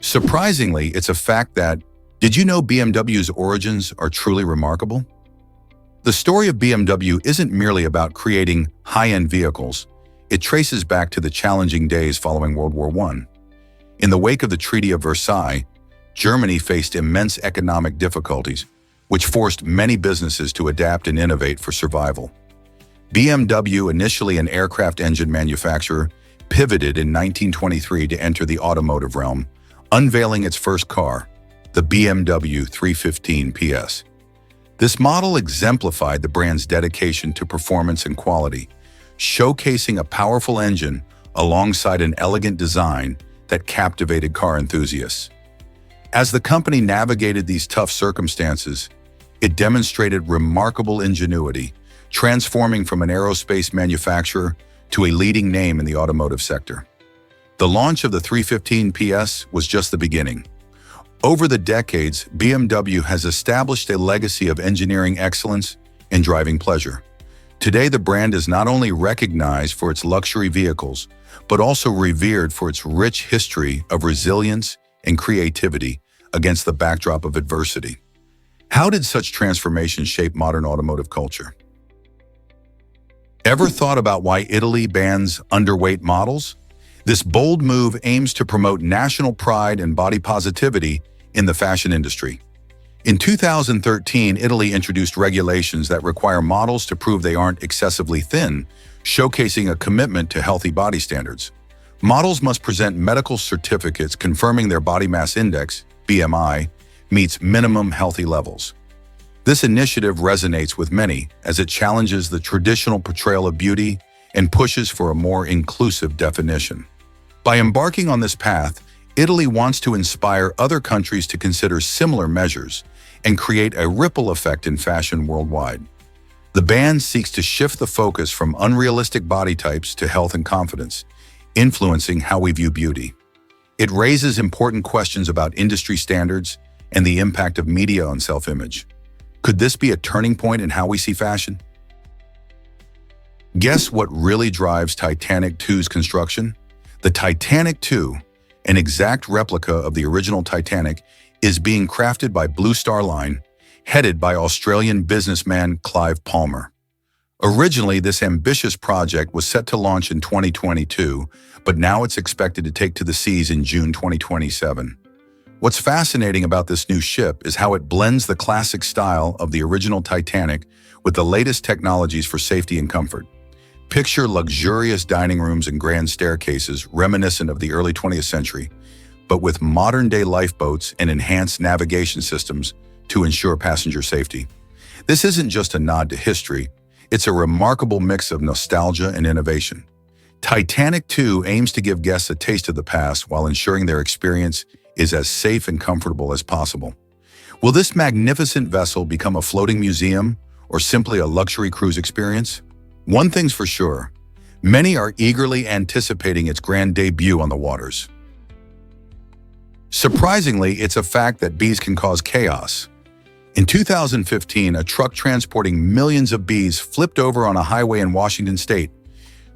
Surprisingly, it's a fact that, did you know BMW's origins are truly remarkable? The story of BMW isn't merely about creating high-end vehicles. It traces back to the challenging days following World War I. In the wake of the Treaty of Versailles, Germany faced immense economic difficulties, which forced many businesses to adapt and innovate for survival. BMW, initially an aircraft engine manufacturer, pivoted in 1923 to enter the automotive realm, unveiling its first car, the BMW 315 PS. This model exemplified the brand's dedication to performance and quality, showcasing a powerful engine alongside an elegant design that captivated car enthusiasts. As the company navigated these tough circumstances, it demonstrated remarkable ingenuity, transforming from an aerospace manufacturer to a leading name in the automotive sector. The launch of the 315 PS was just the beginning. Over the decades, BMW has established a legacy of engineering excellence and driving pleasure. Today, the brand is not only recognized for its luxury vehicles, but also revered for its rich history of resilience and creativity against the backdrop of adversity. How did such transformation shape modern automotive culture? Ever thought about why Italy bans underweight models? This bold move aims to promote national pride and body positivity in the fashion industry. In 2013, Italy introduced regulations that require models to prove they aren't excessively thin, showcasing a commitment to healthy body standards. Models must present medical certificates confirming their body mass index, BMI, meets minimum healthy levels. This initiative resonates with many as it challenges the traditional portrayal of beauty and pushes for a more inclusive definition. By embarking on this path, Italy wants to inspire other countries to consider similar measures and create a ripple effect in fashion worldwide. The ban seeks to shift the focus from unrealistic body types to health and confidence, influencing how we view beauty. It raises important questions about industry standards and the impact of media on self-image. Could this be a turning point in how we see fashion? Guess what really drives Titanic 2's construction? The Titanic 2, an exact replica of the original Titanic, is being crafted by Blue Star Line, headed by Australian businessman Clive Palmer. Originally, this ambitious project was set to launch in 2022, but now it's expected to take to the seas in June 2027. What's fascinating about this new ship is how it blends the classic style of the original Titanic with the latest technologies for safety and comfort. Picture luxurious dining rooms and grand staircases reminiscent of the early 20th century, but with modern-day lifeboats and enhanced navigation systems to ensure passenger safety. This isn't just a nod to history, it's a remarkable mix of nostalgia and innovation. Titanic 2 aims to give guests a taste of the past while ensuring their experience is as safe and comfortable as possible. Will this magnificent vessel become a floating museum or simply a luxury cruise experience? One thing's for sure, many are eagerly anticipating its grand debut on the waters. Surprisingly, it's a fact that bees can cause chaos. In 2015, a truck transporting millions of bees flipped over on a highway in Washington state,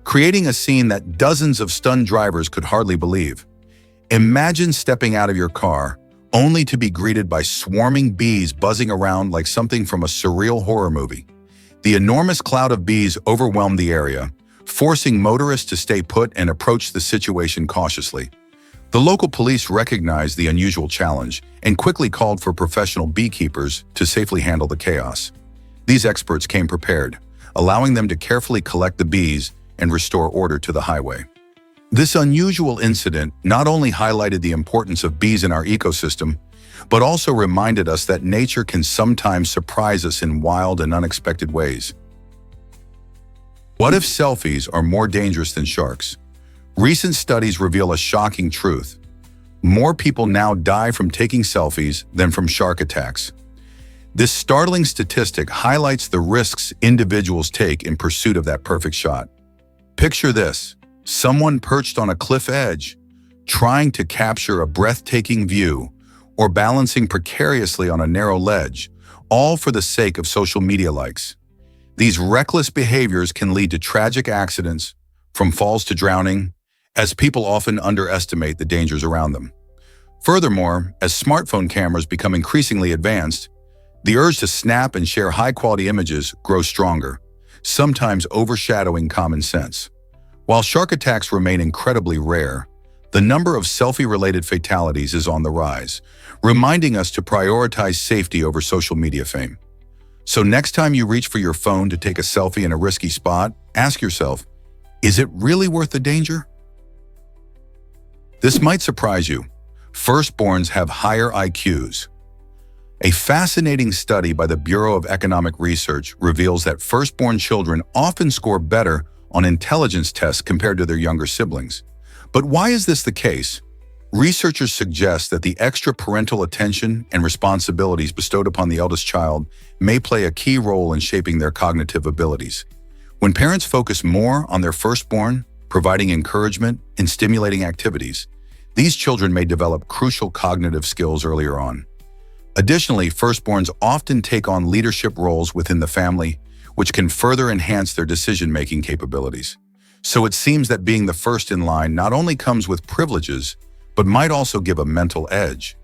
creating a scene that dozens of stunned drivers could hardly believe. Imagine stepping out of your car, only to be greeted by swarming bees buzzing around like something from a surreal horror movie. The enormous cloud of bees overwhelmed the area, forcing motorists to stay put and approach the situation cautiously. The local police recognized the unusual challenge and quickly called for professional beekeepers to safely handle the chaos. These experts came prepared, allowing them to carefully collect the bees and restore order to the highway. This unusual incident not only highlighted the importance of bees in our ecosystem, but also reminded us that nature can sometimes surprise us in wild and unexpected ways. What if selfies are more dangerous than sharks? Recent studies reveal a shocking truth. More people now die from taking selfies than from shark attacks. This startling statistic highlights the risks individuals take in pursuit of that perfect shot. Picture this. Someone perched on a cliff edge, trying to capture a breathtaking view, or balancing precariously on a narrow ledge, all for the sake of social media likes. These reckless behaviors can lead to tragic accidents, from falls to drowning, as people often underestimate the dangers around them. Furthermore, as smartphone cameras become increasingly advanced, the urge to snap and share high-quality images grows stronger, sometimes overshadowing common sense. While shark attacks remain incredibly rare, the number of selfie-related fatalities is on the rise, reminding us to prioritize safety over social media fame. So next time you reach for your phone to take a selfie in a risky spot, ask yourself, is it really worth the danger? This might surprise you. Firstborns have higher IQs. A fascinating study by the Bureau of Economic Research reveals that firstborn children often score better on intelligence tests compared to their younger siblings. But why is this the case? Researchers suggest that the extra parental attention and responsibilities bestowed upon the eldest child may play a key role in shaping their cognitive abilities. When parents focus more on their firstborn, providing encouragement and stimulating activities, these children may develop crucial cognitive skills earlier on. Additionally, firstborns often take on leadership roles within the family, which can further enhance their decision-making capabilities. So it seems that being the first in line not only comes with privileges, but might also give a mental edge.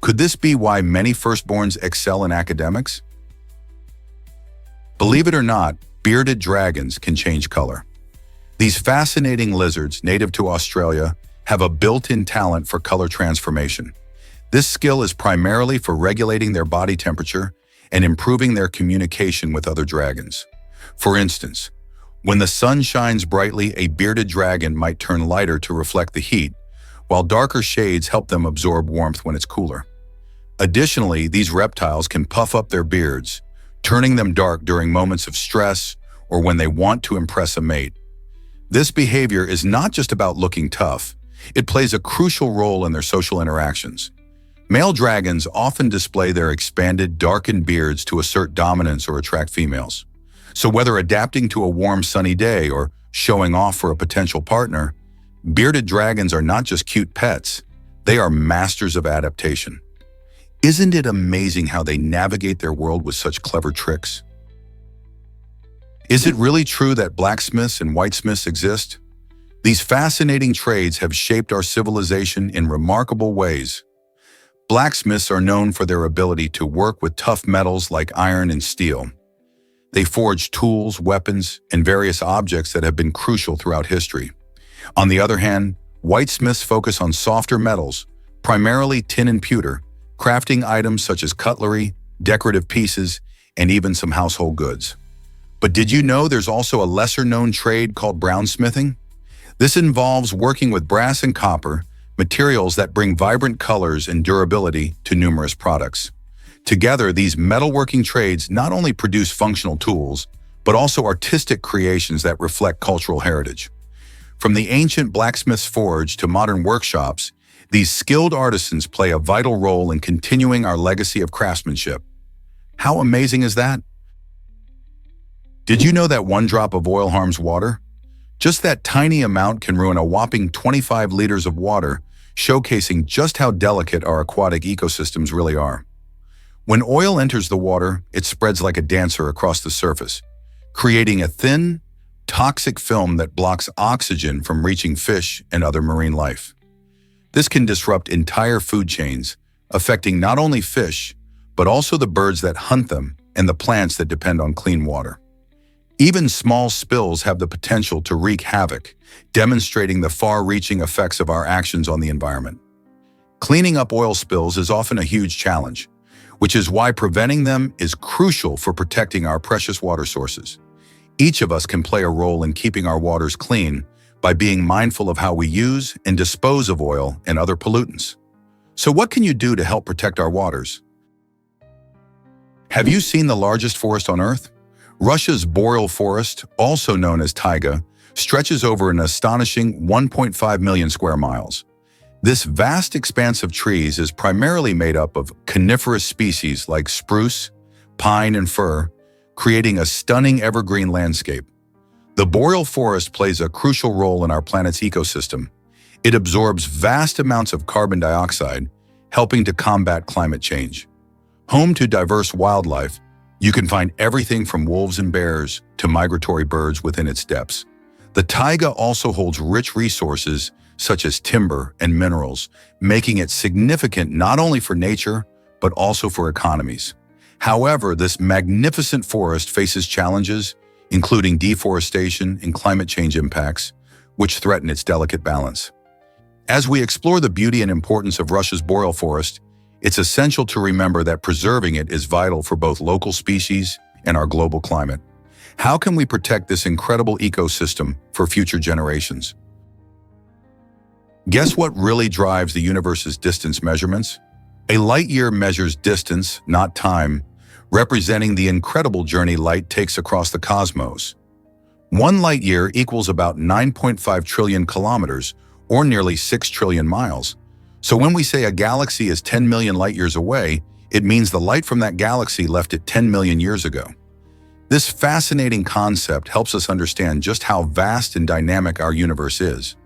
Could this be why many firstborns excel in academics? Believe it or not, bearded dragons can change color. These fascinating lizards, native to Australia, have a built-in talent for color transformation. This skill is primarily for regulating their body temperature and improving their communication with other dragons. For instance, when the sun shines brightly, a bearded dragon might turn lighter to reflect the heat, while darker shades help them absorb warmth when it's cooler. Additionally, these reptiles can puff up their beards, turning them dark during moments of stress or when they want to impress a mate. This behavior is not just about looking tough, it plays a crucial role in their social interactions. Male dragons often display their expanded, darkened beards to assert dominance or attract females. So whether adapting to a warm, sunny day or showing off for a potential partner, bearded dragons are not just cute pets, they are masters of adaptation. Isn't it amazing how they navigate their world with such clever tricks? Is it really true that blacksmiths and whitesmiths exist? These fascinating trades have shaped our civilization in remarkable ways. Blacksmiths are known for their ability to work with tough metals like iron and steel. They forge tools, weapons, and various objects that have been crucial throughout history. On the other hand, whitesmiths focus on softer metals, primarily tin and pewter, crafting items such as cutlery, decorative pieces, and even some household goods. But did you know there's also a lesser-known trade called brownsmithing? This involves working with brass and copper, materials that bring vibrant colors and durability to numerous products. Together, these metalworking trades not only produce functional tools, but also artistic creations that reflect cultural heritage. From the ancient blacksmith's forge to modern workshops, these skilled artisans play a vital role in continuing our legacy of craftsmanship. How amazing is that? Did you know that one drop of oil harms water? Just that tiny amount can ruin a whopping 25 liters of water, showcasing just how delicate our aquatic ecosystems really are. When oil enters the water, it spreads like a dancer across the surface, creating a thin, toxic film that blocks oxygen from reaching fish and other marine life. This can disrupt entire food chains, affecting not only fish, but also the birds that hunt them and the plants that depend on clean water. Even small spills have the potential to wreak havoc, demonstrating the far-reaching effects of our actions on the environment. Cleaning up oil spills is often a huge challenge, which is why preventing them is crucial for protecting our precious water sources. Each of us can play a role in keeping our waters clean by being mindful of how we use and dispose of oil and other pollutants. So what can you do to help protect our waters? Have you seen the largest forest on Earth? Russia's boreal forest, also known as taiga, stretches over an astonishing 1.5 million square miles. This vast expanse of trees is primarily made up of coniferous species like spruce, pine, and fir, creating a stunning evergreen landscape. The boreal forest plays a crucial role in our planet's ecosystem. It absorbs vast amounts of carbon dioxide, helping to combat climate change. Home to diverse wildlife, you can find everything from wolves and bears to migratory birds within its depths. The taiga also holds rich resources such as timber and minerals, making it significant not only for nature, but also for economies. However, this magnificent forest faces challenges, including deforestation and climate change impacts, which threaten its delicate balance. As we explore the beauty and importance of Russia's boreal forest, it's essential to remember that preserving it is vital for both local species and our global climate. How can we protect this incredible ecosystem for future generations? Guess what really drives the universe's distance measurements? A light year measures distance, not time, representing the incredible journey light takes across the cosmos. 1 light year equals about 9.5 trillion kilometers, or nearly 6 trillion miles. So when we say a galaxy is 10 million light years away, it means the light from that galaxy left it 10 million years ago. This fascinating concept helps us understand just how vast and dynamic our universe is.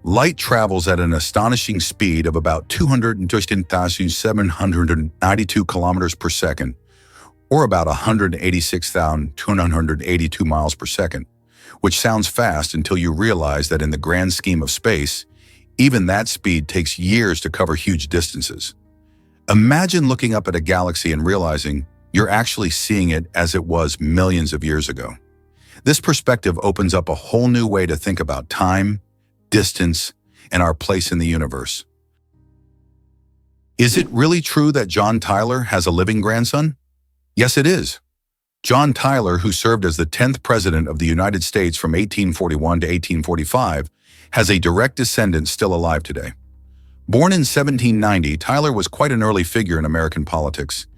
Light travels at an astonishing speed of about 215,792 kilometers per second, or about 186,282 miles per second, which sounds fast until you realize that in the grand scheme of space, even that speed takes years to cover huge distances. Imagine looking up at a galaxy and realizing you're actually seeing it as it was millions of years ago. This perspective opens up a whole new way to think about time, distance, and our place in the universe. Is it really true that John Tyler has a living grandson? Yes, it is. John Tyler, who served as the 10th President of the United States from 1841 to 1845, has a direct descendant still alive today. Born in 1790, Tyler was quite an early figure in American politics,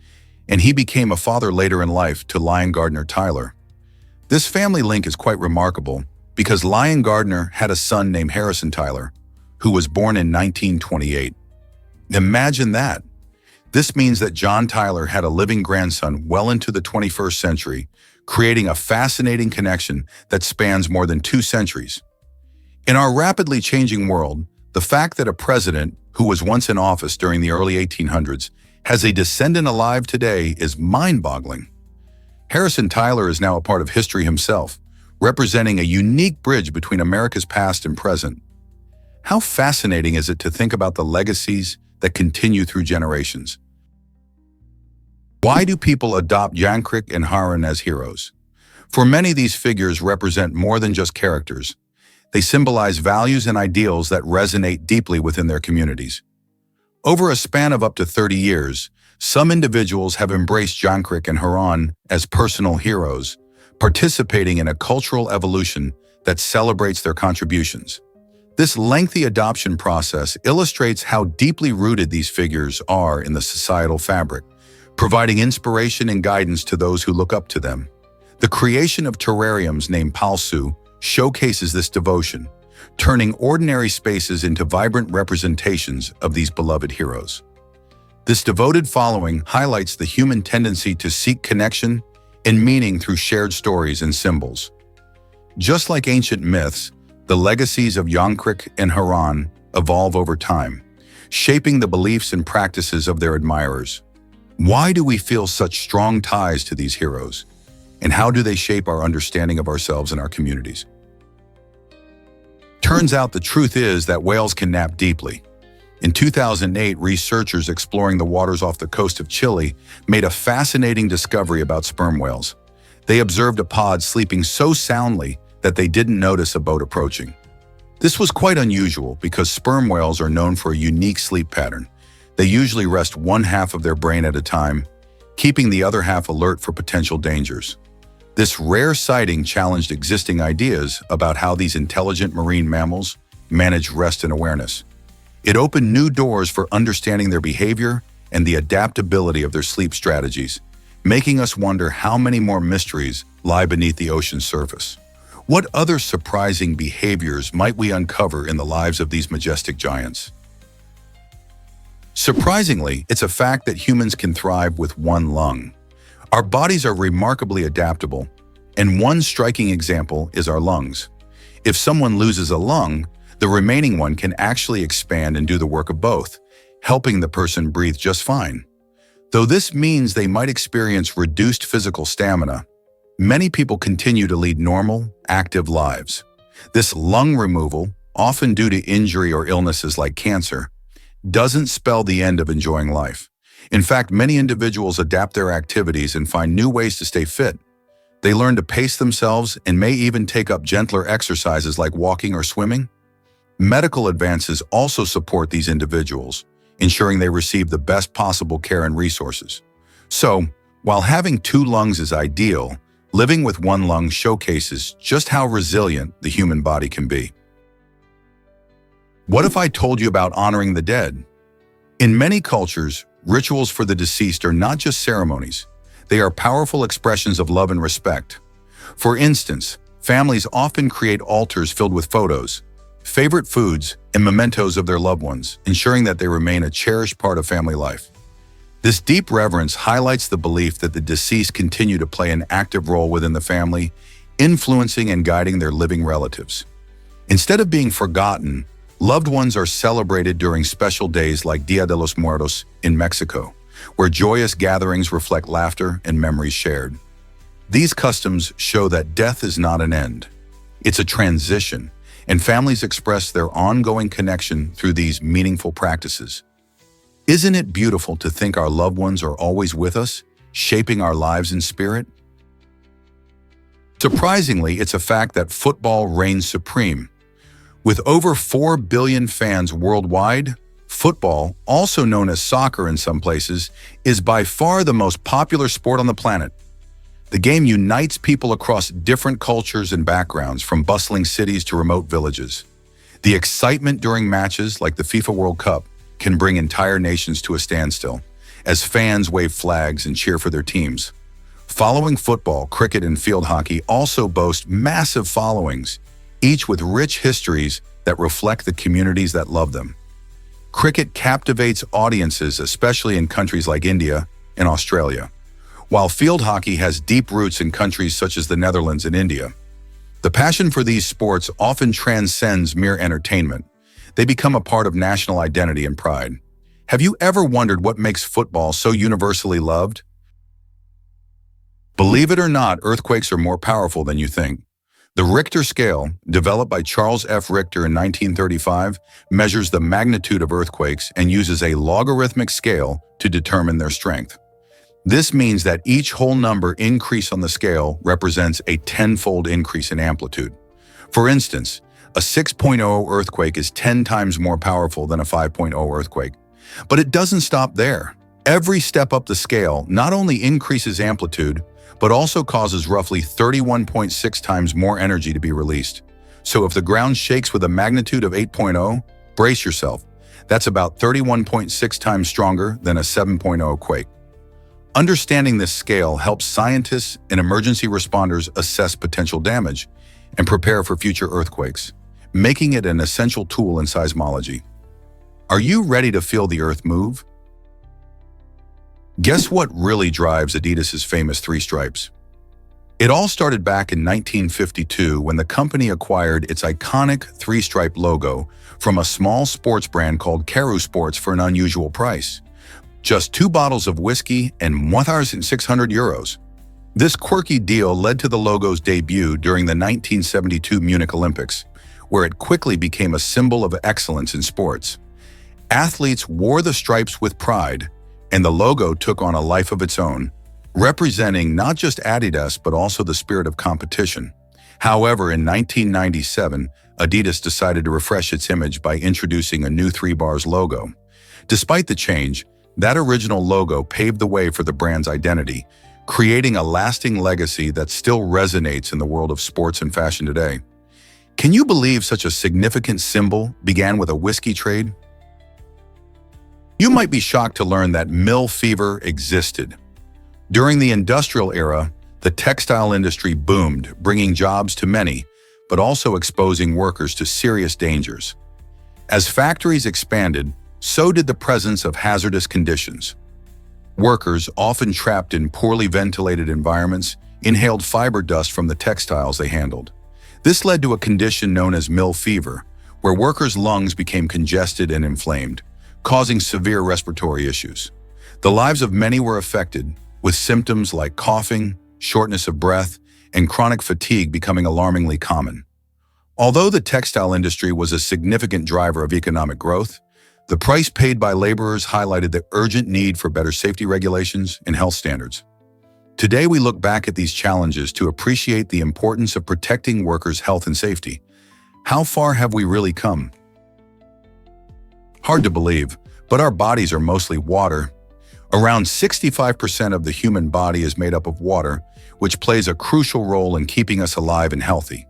and he became a father later in life to Lyon Gardner Tyler. This family link is quite remarkable because Lyon Gardner had a son named Harrison Tyler, who was born in 1928. Imagine that! This means that John Tyler had a living grandson well into the 21st century, creating a fascinating connection that spans more than 2 centuries. In our rapidly changing world, the fact that a president who was once in office during the early 1800s has a descendant alive today is mind-boggling. Harrison Tyler is now a part of history himself, representing a unique bridge between America's past and present. How fascinating is it to think about the legacies that continue through generations? Why do people adopt Yankrik and Haran as heroes? For many, these figures represent more than just characters. They symbolize values and ideals that resonate deeply within their communities. Over a span of up to 30 years, some individuals have embraced Yankrik and Haran as personal heroes, participating in a cultural evolution that celebrates their contributions. This lengthy adoption process illustrates how deeply rooted these figures are in the societal fabric, providing inspiration and guidance to those who look up to them. The creation of terrariums named Palsu showcases this devotion, turning ordinary spaces into vibrant representations of these beloved heroes. This devoted following highlights the human tendency to seek connection and meaning through shared stories and symbols. Just like ancient myths, the legacies of Yankrik and Haran evolve over time, shaping the beliefs and practices of their admirers. Why do we feel such strong ties to these heroes? And how do they shape our understanding of ourselves and our communities? Turns out the truth is that whales can nap deeply. In 2008, researchers exploring the waters off the coast of Chile made a fascinating discovery about sperm whales. They observed a pod sleeping so soundly that they didn't notice a boat approaching. This was quite unusual because sperm whales are known for a unique sleep pattern. They usually rest one half of their brain at a time, keeping the other half alert for potential dangers. This rare sighting challenged existing ideas about how these intelligent marine mammals manage rest and awareness. It opened new doors for understanding their behavior and the adaptability of their sleep strategies, making us wonder how many more mysteries lie beneath the ocean's surface. What other surprising behaviors might we uncover in the lives of these majestic giants? Surprisingly, it's a fact that humans can thrive with one lung. Our bodies are remarkably adaptable, and one striking example is our lungs. If someone loses a lung, the remaining one can actually expand and do the work of both, helping the person breathe just fine. Though this means they might experience reduced physical stamina, many people continue to lead normal, active lives. This lung removal, often due to injury or illnesses like cancer, doesn't spell the end of enjoying life. In fact, many individuals adapt their activities and find new ways to stay fit. They learn to pace themselves and may even take up gentler exercises like walking or swimming. Medical advances also support these individuals, ensuring they receive the best possible care and resources. So, while having two lungs is ideal, living with one lung showcases just how resilient the human body can be. What if I told you about honoring the dead? In many cultures, rituals for the deceased are not just ceremonies. They are powerful expressions of love and respect. For instance, families often create altars filled with photos, favorite foods, and mementos of their loved ones, ensuring that they remain a cherished part of family life. This deep reverence highlights the belief that the deceased continue to play an active role within the family, influencing and guiding their living relatives. Instead of being forgotten, loved ones are celebrated during special days like Dia de los Muertos in Mexico, where joyous gatherings reflect laughter and memories shared. These customs show that death is not an end. It's a transition, and families express their ongoing connection through these meaningful practices. Isn't it beautiful to think our loved ones are always with us, shaping our lives in spirit? Surprisingly, it's a fact that football reigns supreme. With over 4 billion fans worldwide, football, also known as soccer in some places, is by far the most popular sport on the planet. The game unites people across different cultures and backgrounds, from bustling cities to remote villages. The excitement during matches like the FIFA World Cup can bring entire nations to a standstill, as fans wave flags and cheer for their teams. Following football, cricket, and field hockey also boast massive followings, each with rich histories that reflect the communities that love them. Cricket captivates audiences, especially in countries like India and Australia, while field hockey has deep roots in countries such as the Netherlands and India. The passion for these sports often transcends mere entertainment. They become a part of national identity and pride. Have you ever wondered what makes football so universally loved? Believe it or not, earthquakes are more powerful than you think. The Richter scale, developed by Charles F. Richter in 1935, measures the magnitude of earthquakes and uses a logarithmic scale to determine their strength. This means that each whole number increase on the scale represents a 10-fold increase in amplitude. For instance, a 6.0 earthquake is 10 times more powerful than a 5.0 earthquake. But it doesn't stop there. Every step up the scale not only increases amplitude, but also causes roughly 31.6 times more energy to be released. So if the ground shakes with a magnitude of 8.0, brace yourself. That's about 31.6 times stronger than a 7.0 quake. Understanding this scale helps scientists and emergency responders assess potential damage and prepare for future earthquakes, making it an essential tool in seismology. Are you ready to feel the earth move? Guess what really drives Adidas's famous three stripes? It all started back in 1952 when the company acquired its iconic three-stripe logo from a small sports brand called Caru Sports for an unusual price. Just 2 bottles of whiskey and 1,600 euros. This quirky deal led to the logo's debut during the 1972 Munich Olympics, where it quickly became a symbol of excellence in sports. Athletes wore the stripes with pride, and the logo took on a life of its own, representing not just Adidas but also the spirit of competition. However, in 1997, Adidas decided to refresh its image by introducing a new 3 bars logo. Despite the change, that original logo paved the way for the brand's identity, creating a lasting legacy that still resonates in the world of sports and fashion today. Can you believe such a significant symbol began with a whiskey trade? You might be shocked to learn that mill fever existed. During the industrial era, the textile industry boomed, bringing jobs to many, but also exposing workers to serious dangers. As factories expanded, so did the presence of hazardous conditions. Workers, often trapped in poorly ventilated environments, inhaled fiber dust from the textiles they handled. This led to a condition known as mill fever, where workers' lungs became congested and inflamed, causing severe respiratory issues. The lives of many were affected, with symptoms like coughing, shortness of breath, and chronic fatigue becoming alarmingly common. Although the textile industry was a significant driver of economic growth, the price paid by laborers highlighted the urgent need for better safety regulations and health standards. Today, we look back at these challenges to appreciate the importance of protecting workers' health and safety. How far have we really come? Hard to believe, but our bodies are mostly water. Around 65% of the human body is made up of water, which plays a crucial role in keeping us alive and healthy.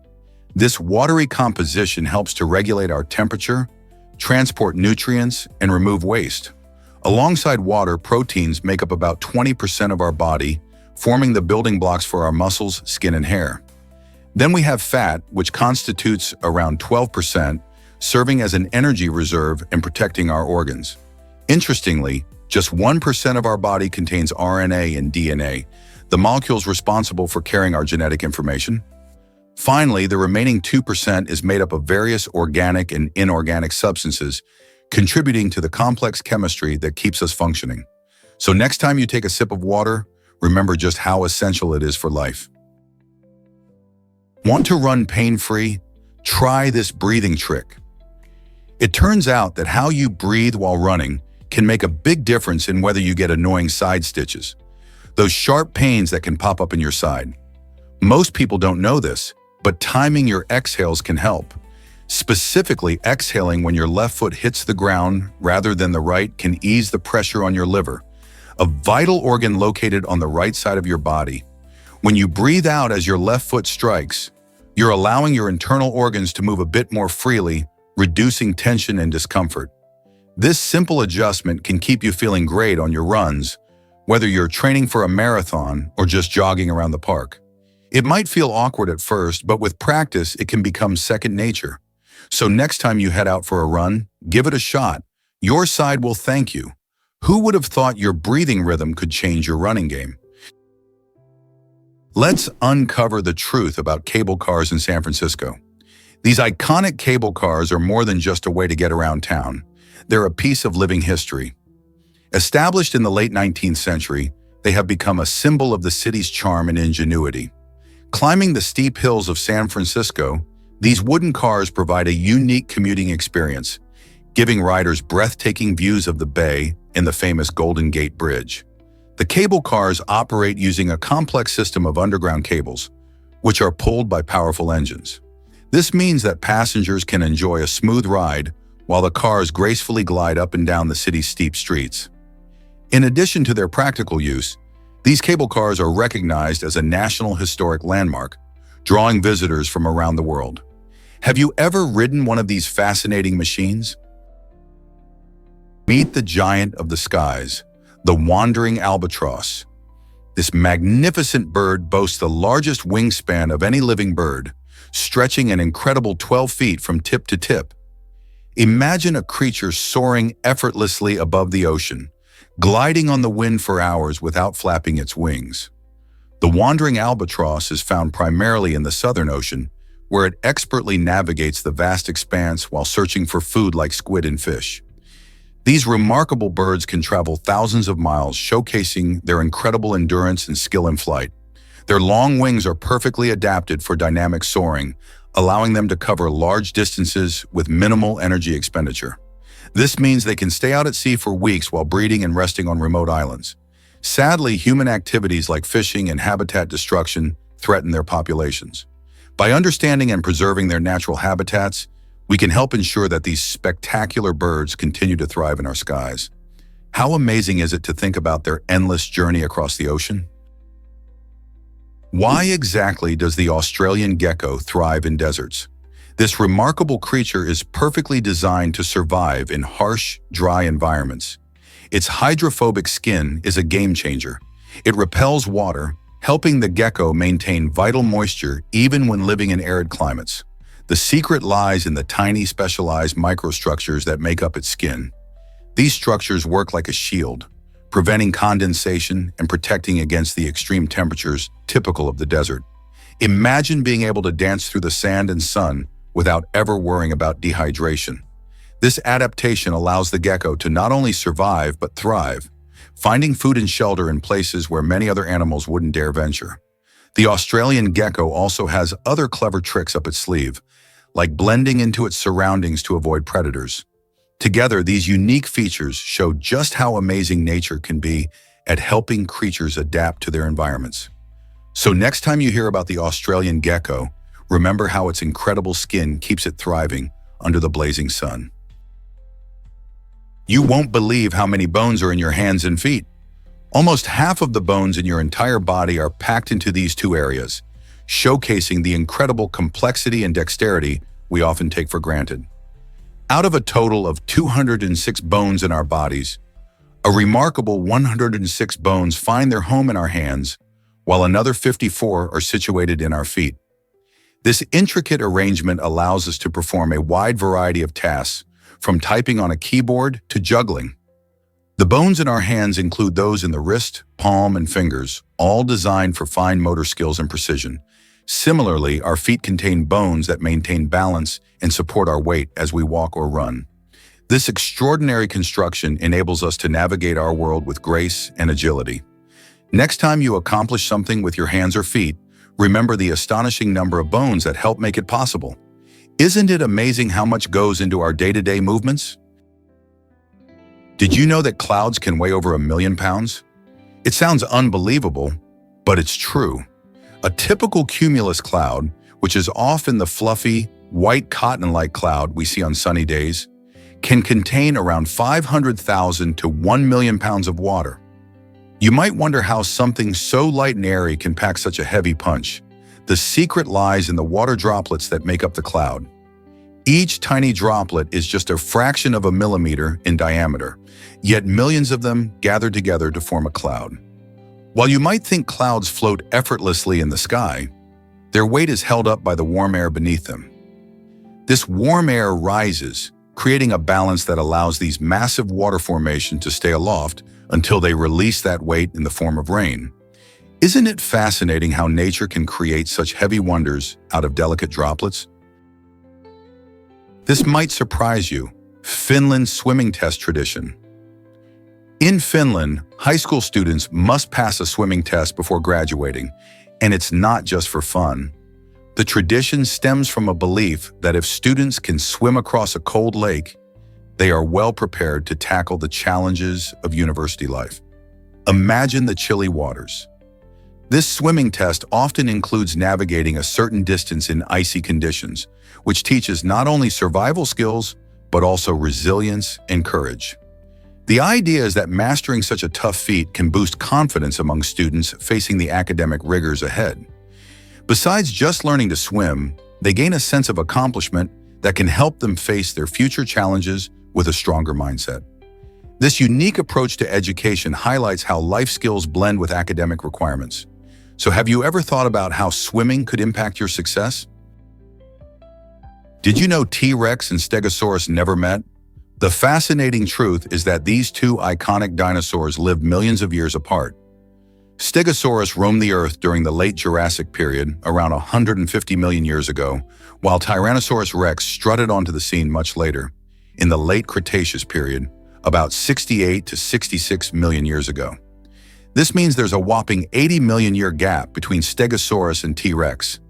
This watery composition helps to regulate our temperature, transport nutrients, and remove waste. Alongside water, proteins make up about 20% of our body, forming the building blocks for our muscles, skin, and hair. Then we have fat, which constitutes around 12%, serving as an energy reserve and protecting our organs. Interestingly, just 1% of our body contains RNA and DNA, the molecules responsible for carrying our genetic information. Finally, the remaining 2% is made up of various organic and inorganic substances, contributing to the complex chemistry that keeps us functioning. So next time you take a sip of water, remember just how essential it is for life. Want to run pain-free? Try this breathing trick. It turns out that how you breathe while running can make a big difference in whether you get annoying side stitches, those sharp pains that can pop up in your side. Most people don't know this, but timing your exhales can help. Specifically, exhaling when your left foot hits the ground rather than the right can ease the pressure on your liver, a vital organ located on the right side of your body. When you breathe out as your left foot strikes, you're allowing your internal organs to move a bit more freely, reducing tension and discomfort. This simple adjustment can keep you feeling great on your runs, whether you're training for a marathon or just jogging around the park. It might feel awkward at first, but with practice, it can become second nature. So next time you head out for a run, give it a shot. Your side will thank you. Who would have thought your breathing rhythm could change your running game? Let's uncover the truth about cable cars in San Francisco. These iconic cable cars are more than just a way to get around town. They're a piece of living history. Established in the late 19th century, they have become a symbol of the city's charm and ingenuity. Climbing the steep hills of San Francisco, these wooden cars provide a unique commuting experience, giving riders breathtaking views of the bay and the famous Golden Gate Bridge. The cable cars operate using a complex system of underground cables, which are pulled by powerful engines. This means that passengers can enjoy a smooth ride while the cars gracefully glide up and down the city's steep streets. In addition to their practical use, these cable cars are recognized as a National Historic Landmark, drawing visitors from around the world. Have you ever ridden one of these fascinating machines? Meet the giant of the skies, the wandering albatross. This magnificent bird boasts the largest wingspan of any living bird, stretching an incredible 12 feet from tip to tip. Imagine a creature soaring effortlessly above the ocean, gliding on the wind for hours without flapping its wings. The wandering albatross is found primarily in the Southern Ocean, where it expertly navigates the vast expanse while searching for food like squid and fish. These remarkable birds can travel thousands of miles, showcasing their incredible endurance and skill in flight. Their long wings are perfectly adapted for dynamic soaring, allowing them to cover large distances with minimal energy expenditure. This means they can stay out at sea for weeks while breeding and resting on remote islands. Sadly, human activities like fishing and habitat destruction threaten their populations. By understanding and preserving their natural habitats, we can help ensure that these spectacular birds continue to thrive in our skies. How amazing is it to think about their endless journey across the ocean? Why exactly does the Australian gecko thrive in deserts? This remarkable creature is perfectly designed to survive in harsh, dry environments. Its hydrophobic skin is a game changer. It repels water, helping the gecko maintain vital moisture even when living in arid climates. The secret lies in the tiny specialized microstructures that make up its skin. These structures work like a shield, preventing condensation and protecting against the extreme temperatures typical of the desert. Imagine being able to dance through the sand and sun without ever worrying about dehydration. This adaptation allows the gecko to not only survive but thrive, finding food and shelter in places where many other animals wouldn't dare venture. The Australian gecko also has other clever tricks up its sleeve, like blending into its surroundings to avoid predators. Together, these unique features show just how amazing nature can be at helping creatures adapt to their environments. So next time you hear about the Australian gecko, remember how its incredible skin keeps it thriving under the blazing sun. You won't believe how many bones are in your hands and feet. Almost half of the bones in your entire body are packed into these two areas, showcasing the incredible complexity and dexterity we often take for granted. Out of a total of 206 bones in our bodies, a remarkable 106 bones find their home in our hands, while another 54 are situated in our feet. This intricate arrangement allows us to perform a wide variety of tasks, from typing on a keyboard to juggling. The bones in our hands include those in the wrist, palm, and fingers, all designed for fine motor skills and precision. Similarly, our feet contain bones that maintain balance and support our weight as we walk or run. This extraordinary construction enables us to navigate our world with grace and agility. Next time you accomplish something with your hands or feet, remember the astonishing number of bones that help make it possible. Isn't it amazing how much goes into our day-to-day movements? Did you know that clouds can weigh over 1 million pounds? It sounds unbelievable, but it's true. A typical cumulus cloud, which is often the fluffy, white cotton-like cloud we see on sunny days, can contain around 500,000 to 1 million pounds of water. You might wonder how something so light and airy can pack such a heavy punch. The secret lies in the water droplets that make up the cloud. Each tiny droplet is just a fraction of a millimeter in diameter, yet millions of them gather together to form a cloud. While you might think clouds float effortlessly in the sky, their weight is held up by the warm air beneath them. This warm air rises, creating a balance that allows these massive water formations to stay aloft until they release that weight in the form of rain. Isn't it fascinating how nature can create such heavy wonders out of delicate droplets? This might surprise you. Finland's swimming test tradition. In Finland, high school students must pass a swimming test before graduating, and it's not just for fun. The tradition stems from a belief that if students can swim across a cold lake, they are well prepared to tackle the challenges of university life. Imagine the chilly waters. This swimming test often includes navigating a certain distance in icy conditions, which teaches not only survival skills, but also resilience and courage. The idea is that mastering such a tough feat can boost confidence among students facing the academic rigors ahead. Besides just learning to swim, they gain a sense of accomplishment that can help them face their future challenges with a stronger mindset. This unique approach to education highlights how life skills blend with academic requirements. So have you ever thought about how swimming could impact your success? Did you know T-Rex and Stegosaurus never met? The fascinating truth is that these two iconic dinosaurs lived millions of years apart. Stegosaurus roamed the Earth during the late Jurassic period, around 150 million years ago, while Tyrannosaurus rex strutted onto the scene much later, in the late Cretaceous period, about 68 to 66 million years ago. This means there's a whopping 80 million year gap between Stegosaurus and T-Rex.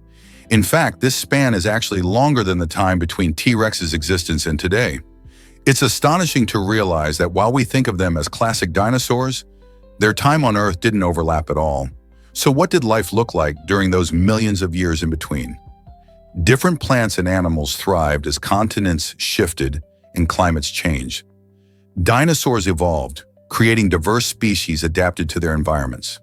In fact, this span is actually longer than the time between T-Rex's existence and today. It's astonishing to realize that while we think of them as classic dinosaurs, their time on Earth didn't overlap at all. So what did life look like during those millions of years in between? Different plants and animals thrived as continents shifted and climates changed. Dinosaurs evolved, creating diverse species adapted to their environments.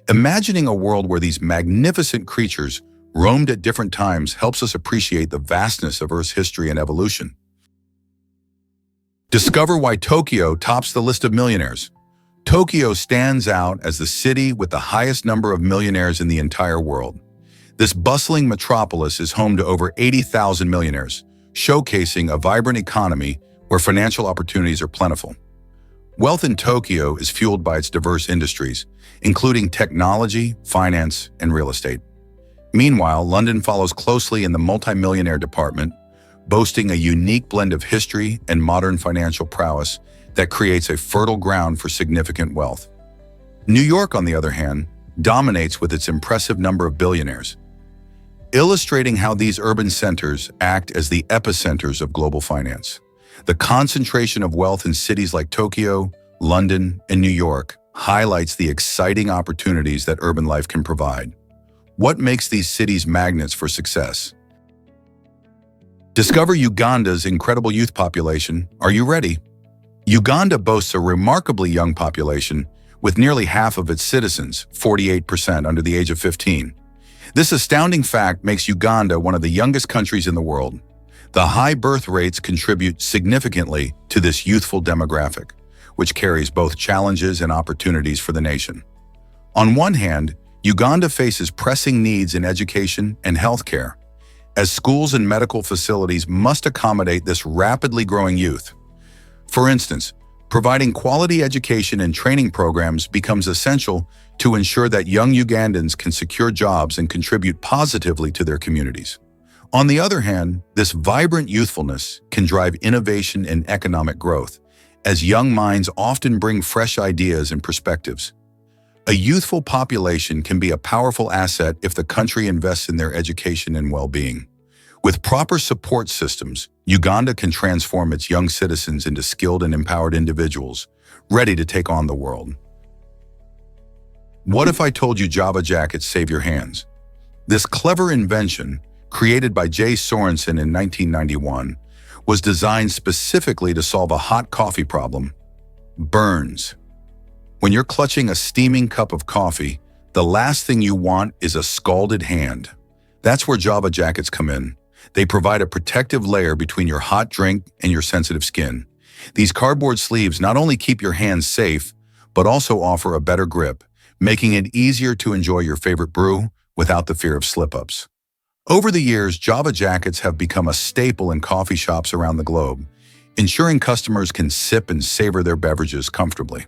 Imagining a world where these magnificent creatures roamed at different times helps us appreciate the vastness of Earth's history and evolution. Discover why Tokyo tops the list of millionaires. Tokyo stands out as the city with the highest number of millionaires in the entire world. This bustling metropolis is home to over 80,000 millionaires, showcasing a vibrant economy where financial opportunities are plentiful. Wealth in Tokyo is fueled by its diverse industries, including technology, finance, and real estate. Meanwhile, London follows closely in the multimillionaire department, boasting a unique blend of history and modern financial prowess that creates a fertile ground for significant wealth. New York, on the other hand, dominates with its impressive number of billionaires. illustrating how these urban centers act as the epicenters of global finance. The concentration of wealth in cities like Tokyo, London, and New York highlights the exciting opportunities that urban life can provide. What makes these cities magnets for success? Discover Uganda's incredible youth population. Are you ready? Uganda boasts a remarkably young population, with nearly half of its citizens, 48%, under the age of 15. This astounding fact makes Uganda one of the youngest countries in the world. The high birth rates contribute significantly to this youthful demographic, which carries both challenges and opportunities for the nation. On one hand, Uganda faces pressing needs in education and healthcare, as schools and medical facilities must accommodate this rapidly growing youth. For instance, providing quality education and training programs becomes essential to ensure that young Ugandans can secure jobs and contribute positively to their communities. On the other hand, this vibrant youthfulness can drive innovation and economic growth, as young minds often bring fresh ideas and perspectives. A youthful population can be a powerful asset if the country invests in their education and well-being. With proper support systems, Uganda can transform its young citizens into skilled and empowered individuals, ready to take on the world. What if I told you Java Jackets save your hands? This clever invention, created by Jay Sorensen in 1991, was designed specifically to solve a hot coffee problem: burns. When you're clutching a steaming cup of coffee, the last thing you want is a scalded hand. That's where Java Jackets come in. They provide a protective layer between your hot drink and your sensitive skin. These cardboard sleeves not only keep your hands safe, but also offer a better grip, making it easier to enjoy your favorite brew without the fear of slip-ups. Over the years, Java Jackets have become a staple in coffee shops around the globe, ensuring customers can sip and savor their beverages comfortably.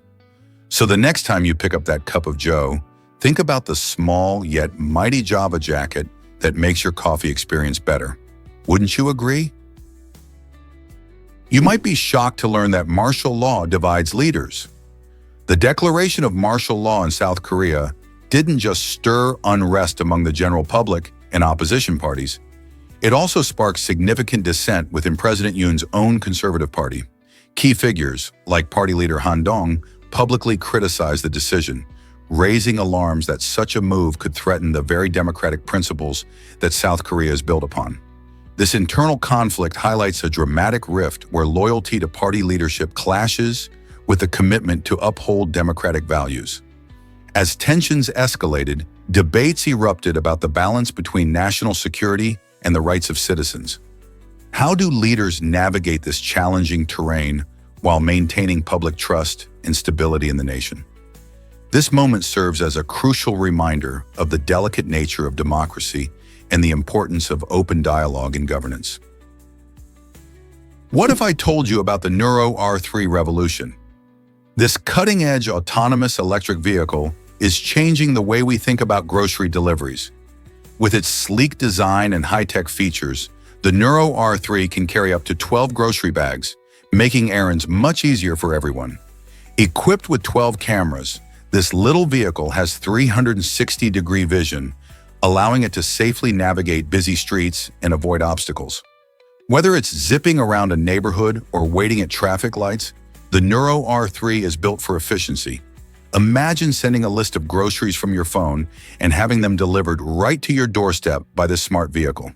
So the next time you pick up that cup of joe, think about the small yet mighty Java Jacket that makes your coffee experience better. Wouldn't you agree? You might be shocked to learn that martial law divides leaders. The declaration of martial law in South Korea didn't just stir unrest among the general public and opposition parties. It also sparked significant dissent within President Yoon's own Conservative Party. Key figures, like party leader Han Dong, publicly criticized the decision, raising alarms that such a move could threaten the very democratic principles that South Korea is built upon. This internal conflict highlights a dramatic rift where loyalty to party leadership clashes with a commitment to uphold democratic values. As tensions escalated, debates erupted about the balance between national security and the rights of citizens. How do leaders navigate this challenging terrain while maintaining public trust and stability in the nation? This moment serves as a crucial reminder of the delicate nature of democracy and the importance of open dialogue in governance. What if I told you about the Neuro R3 revolution? This cutting-edge autonomous electric vehicle is changing the way we think about grocery deliveries. With its sleek design and high-tech features, the Neuro R3 can carry up to 12 grocery bags, making errands much easier for everyone. Equipped with 12 cameras, this little vehicle has 360-degree vision, allowing it to safely navigate busy streets and avoid obstacles. Whether it's zipping around a neighborhood or waiting at traffic lights, the Neuro R3 is built for efficiency. Imagine sending a list of groceries from your phone and having them delivered right to your doorstep by this smart vehicle.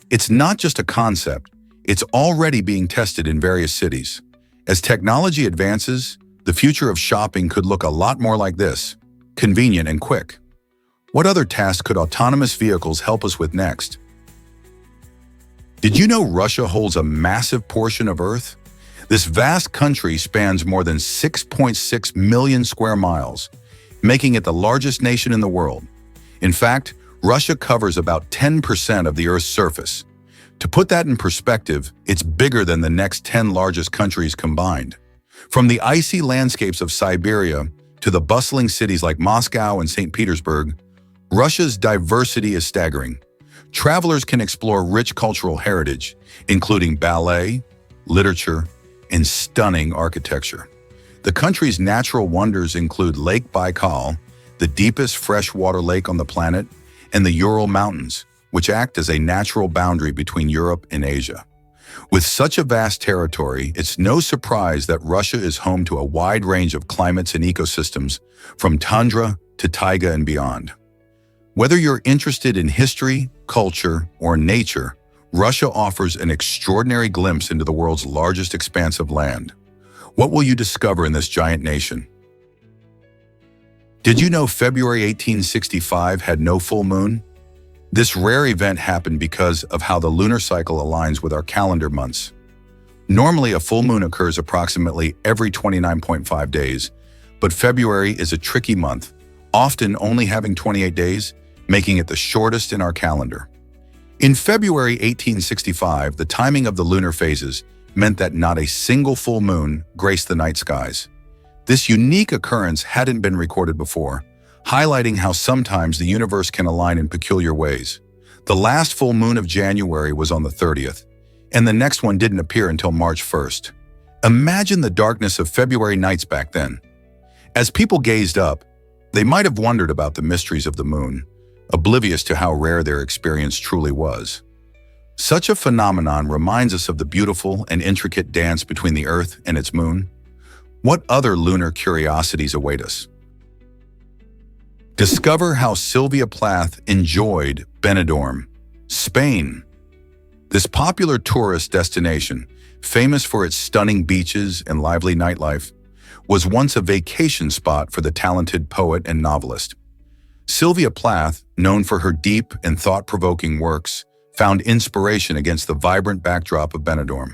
It's not just a concept, it's already being tested in various cities. As technology advances, the future of shopping could look a lot more like this: convenient and quick. What other tasks could autonomous vehicles help us with next? Did you know Russia holds a massive portion of Earth? This vast country spans more than 6.6 million square miles, making it the largest nation in the world. In fact, Russia covers about 10% of the Earth's surface. To put that in perspective, it's bigger than the next 10 largest countries combined. From the icy landscapes of Siberia to the bustling cities like Moscow and St. Petersburg, Russia's diversity is staggering. Travelers can explore rich cultural heritage, including ballet, literature, and stunning architecture. The country's natural wonders include Lake Baikal, the deepest freshwater lake on the planet, and the Ural Mountains, which act as a natural boundary between Europe and Asia. With such a vast territory, it's no surprise that Russia is home to a wide range of climates and ecosystems, from tundra to taiga and beyond. Whether you're interested in history, culture, or nature, Russia offers an extraordinary glimpse into the world's largest expanse of land. What will you discover in this giant nation? Did you know February 1865 had no full moon? This rare event happened because of how the lunar cycle aligns with our calendar months. Normally, a full moon occurs approximately every 29.5 days, but February is a tricky month, often only having 28 days, making it the shortest in our calendar. In February 1865, the timing of the lunar phases meant that not a single full moon graced the night skies. This unique occurrence hadn't been recorded before, highlighting how sometimes the universe can align in peculiar ways. The last full moon of January was on the 30th, and the next one didn't appear until March 1st. Imagine the darkness of February nights back then. As people gazed up, they might have wondered about the mysteries of the moon, oblivious to how rare their experience truly was. Such a phenomenon reminds us of the beautiful and intricate dance between the Earth and its moon. What other lunar curiosities await us? Discover how Sylvia Plath enjoyed Benidorm, Spain. This popular tourist destination, famous for its stunning beaches and lively nightlife, was once a vacation spot for the talented poet and novelist. Sylvia Plath, known for her deep and thought-provoking works, found inspiration against the vibrant backdrop of Benidorm.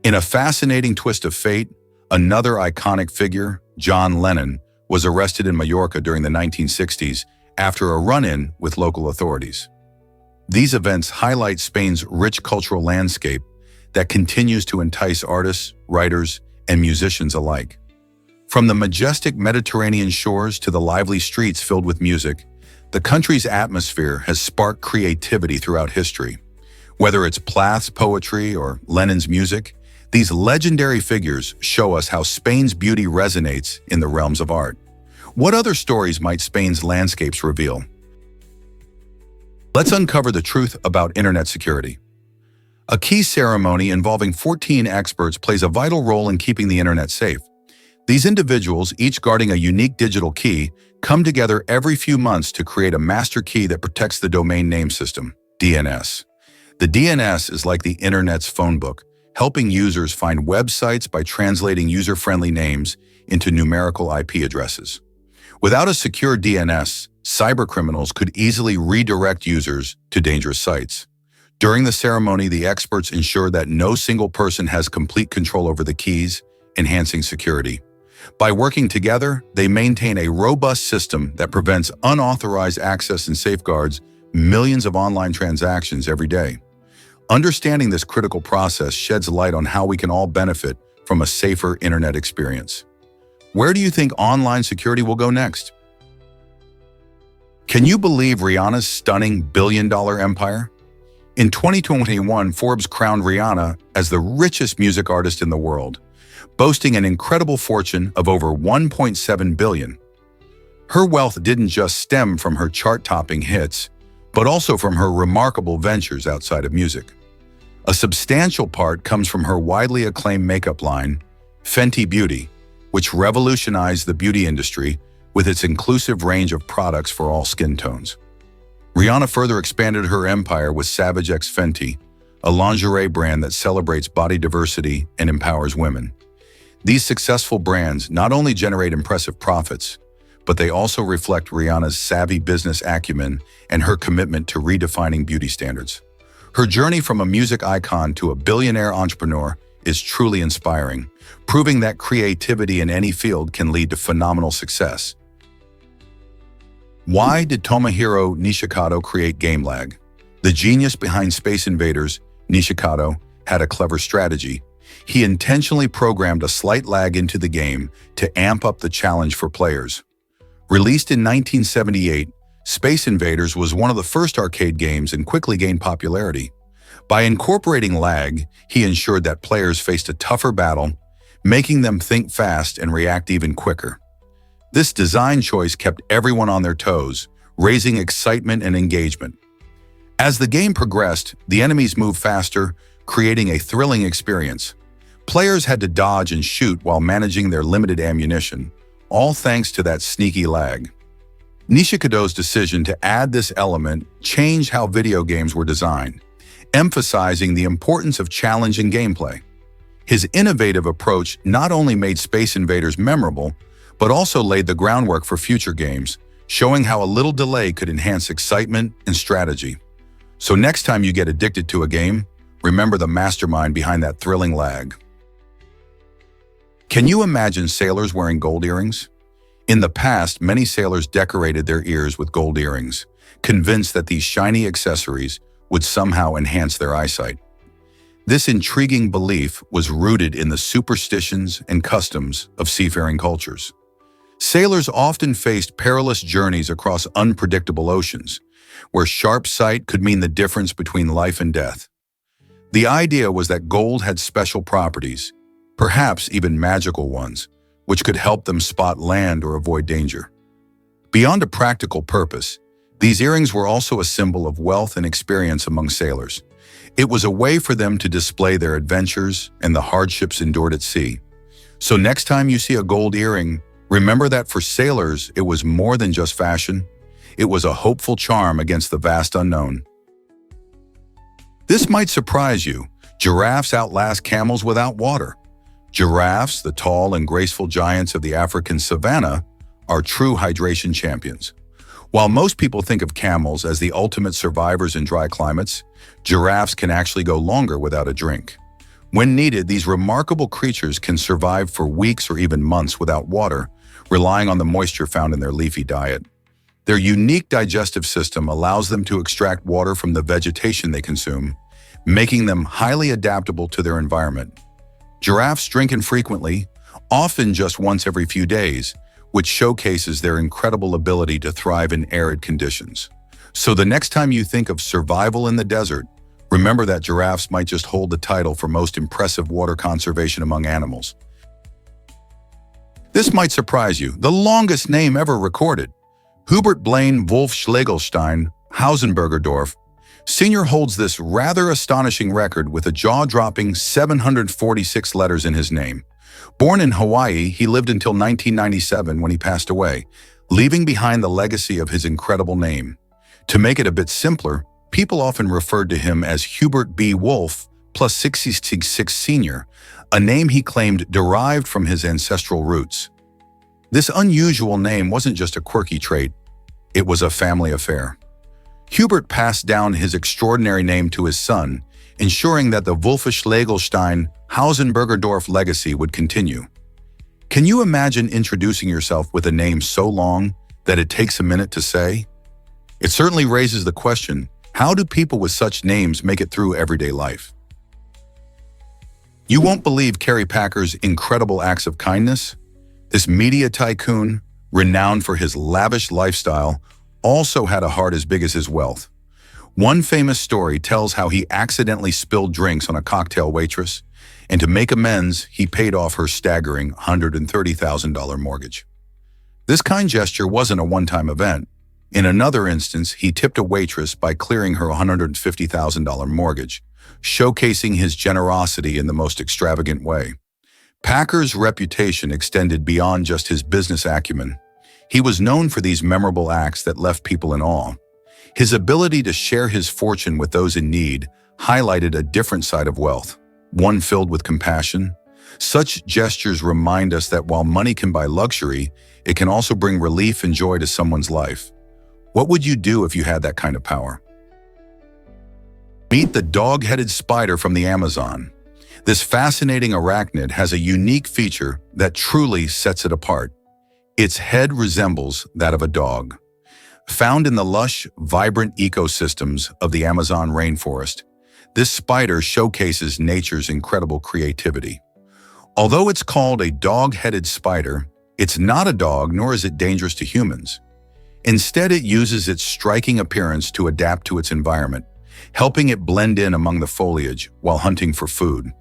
In a fascinating twist of fate, another iconic figure, John Lennon, was arrested in Mallorca during the 1960s after a run-in with local authorities. These events highlight Spain's rich cultural landscape that continues to entice artists, writers, and musicians alike. From the majestic Mediterranean shores to the lively streets filled with music, the country's atmosphere has sparked creativity throughout history. Whether it's Plath's poetry or Lennon's music, these legendary figures show us how Spain's beauty resonates in the realms of art. What other stories might Spain's landscapes reveal? Let's uncover the truth about internet security. A key ceremony involving 14 experts plays a vital role in keeping the internet safe. These individuals, each guarding a unique digital key, come together every few months to create a master key that protects the domain name system, DNS. The DNS is like the internet's phone book, helping users find websites by translating user-friendly names into numerical IP addresses. Without a secure DNS, cybercriminals could easily redirect users to dangerous sites. During the ceremony, the experts ensure that no single person has complete control over the keys, enhancing security. By working together, they maintain a robust system that prevents unauthorized access and safeguards millions of online transactions every day. Understanding this critical process sheds light on how we can all benefit from a safer internet experience. Where do you think online security will go next? Can you believe Rihanna's stunning billion-dollar empire? In 2021, Forbes crowned Rihanna as the richest music artist in the world, boasting an incredible fortune of over $1.7 billion. Her wealth didn't just stem from her chart-topping hits, but also from her remarkable ventures outside of music. A substantial part comes from her widely acclaimed makeup line, Fenty Beauty, which revolutionized the beauty industry with its inclusive range of products for all skin tones. Rihanna further expanded her empire with Savage X Fenty, a lingerie brand that celebrates body diversity and empowers women. These successful brands not only generate impressive profits, but they also reflect Rihanna's savvy business acumen and her commitment to redefining beauty standards. Her journey from a music icon to a billionaire entrepreneur is truly inspiring, proving that creativity in any field can lead to phenomenal success. Why did Tomohiro Nishikado create GameLag? The genius behind Space Invaders, Nishikado, had a clever strategy. He intentionally programmed a slight lag into the game to amp up the challenge for players. Released in 1978, Space Invaders was one of the first arcade games and quickly gained popularity. By incorporating lag, he ensured that players faced a tougher battle, making them think fast and react even quicker. This design choice kept everyone on their toes, raising excitement and engagement. As the game progressed, the enemies moved faster, creating a thrilling experience. Players had to dodge and shoot while managing their limited ammunition, all thanks to that sneaky lag. Nishikado's decision to add this element changed how video games were designed, emphasizing the importance of challenging gameplay. His innovative approach not only made Space Invaders memorable, but also laid the groundwork for future games, showing how a little delay could enhance excitement and strategy. So next time you get addicted to a game, remember the mastermind behind that thrilling lag. Can you imagine sailors wearing gold earrings? In the past, many sailors decorated their ears with gold earrings, convinced that these shiny accessories would somehow enhance their eyesight. This intriguing belief was rooted in the superstitions and customs of seafaring cultures. Sailors often faced perilous journeys across unpredictable oceans, where sharp sight could mean the difference between life and death. The idea was that gold had special properties, perhaps even magical ones, which could help them spot land or avoid danger. Beyond a practical purpose, these earrings were also a symbol of wealth and experience among sailors. It was a way for them to display their adventures and the hardships endured at sea. So next time you see a gold earring, remember that for sailors, it was more than just fashion. It was a hopeful charm against the vast unknown. This might surprise you. Giraffes outlast camels without water. Giraffes, the tall and graceful giants of the African savanna, are true hydration champions. While most people think of camels as the ultimate survivors in dry climates, giraffes can actually go longer without a drink. When needed, these remarkable creatures can survive for weeks or even months without water, relying on the moisture found in their leafy diet. Their unique digestive system allows them to extract water from the vegetation they consume, making them highly adaptable to their environment. Giraffes drink infrequently, often just once every few days, which showcases their incredible ability to thrive in arid conditions. So the next time you think of survival in the desert, remember that giraffes might just hold the title for most impressive water conservation among animals. This might surprise you, the longest name ever recorded. Hubert Blaine Wolf Schlegelstein, Hausenbergerdorf, Sr. holds this rather astonishing record with a jaw-dropping 746 letters in his name. Born in Hawaii, he lived until 1997 when he passed away, leaving behind the legacy of his incredible name. To make it a bit simpler, people often referred to him as Hubert B. Wolf plus 66 Sr., a name he claimed derived from his ancestral roots. This unusual name wasn't just a quirky trait, it was a family affair. Hubert passed down his extraordinary name to his son, ensuring that the Wolfisch-Legelstein Hausenbergerdorf legacy would continue. Can you imagine introducing yourself with a name so long that it takes a minute to say? It certainly raises the question, how do people with such names make it through everyday life? You won't believe Kerry Packer's incredible acts of kindness. This media tycoon, renowned for his lavish lifestyle, also had a heart as big as his wealth. One famous story tells how he accidentally spilled drinks on a cocktail waitress, and to make amends, he paid off her staggering $130,000 mortgage. This kind gesture wasn't a one-time event. In another instance, he tipped a waitress by clearing her $150,000 mortgage, showcasing his generosity in the most extravagant way. Packer's reputation extended beyond just his business acumen. He was known for these memorable acts that left people in awe. His ability to share his fortune with those in need highlighted a different side of wealth, one filled with compassion. Such gestures remind us that while money can buy luxury, it can also bring relief and joy to someone's life. What would you do if you had that kind of power? Meet the dog-headed spider from the Amazon. This fascinating arachnid has a unique feature that truly sets it apart. Its head resembles that of a dog. Found in the lush, vibrant ecosystems of the Amazon rainforest, this spider showcases nature's incredible creativity. Although it's called a dog-headed spider, it's not a dog nor is it dangerous to humans. Instead, it uses its striking appearance to adapt to its environment, helping it blend in among the foliage while hunting for food.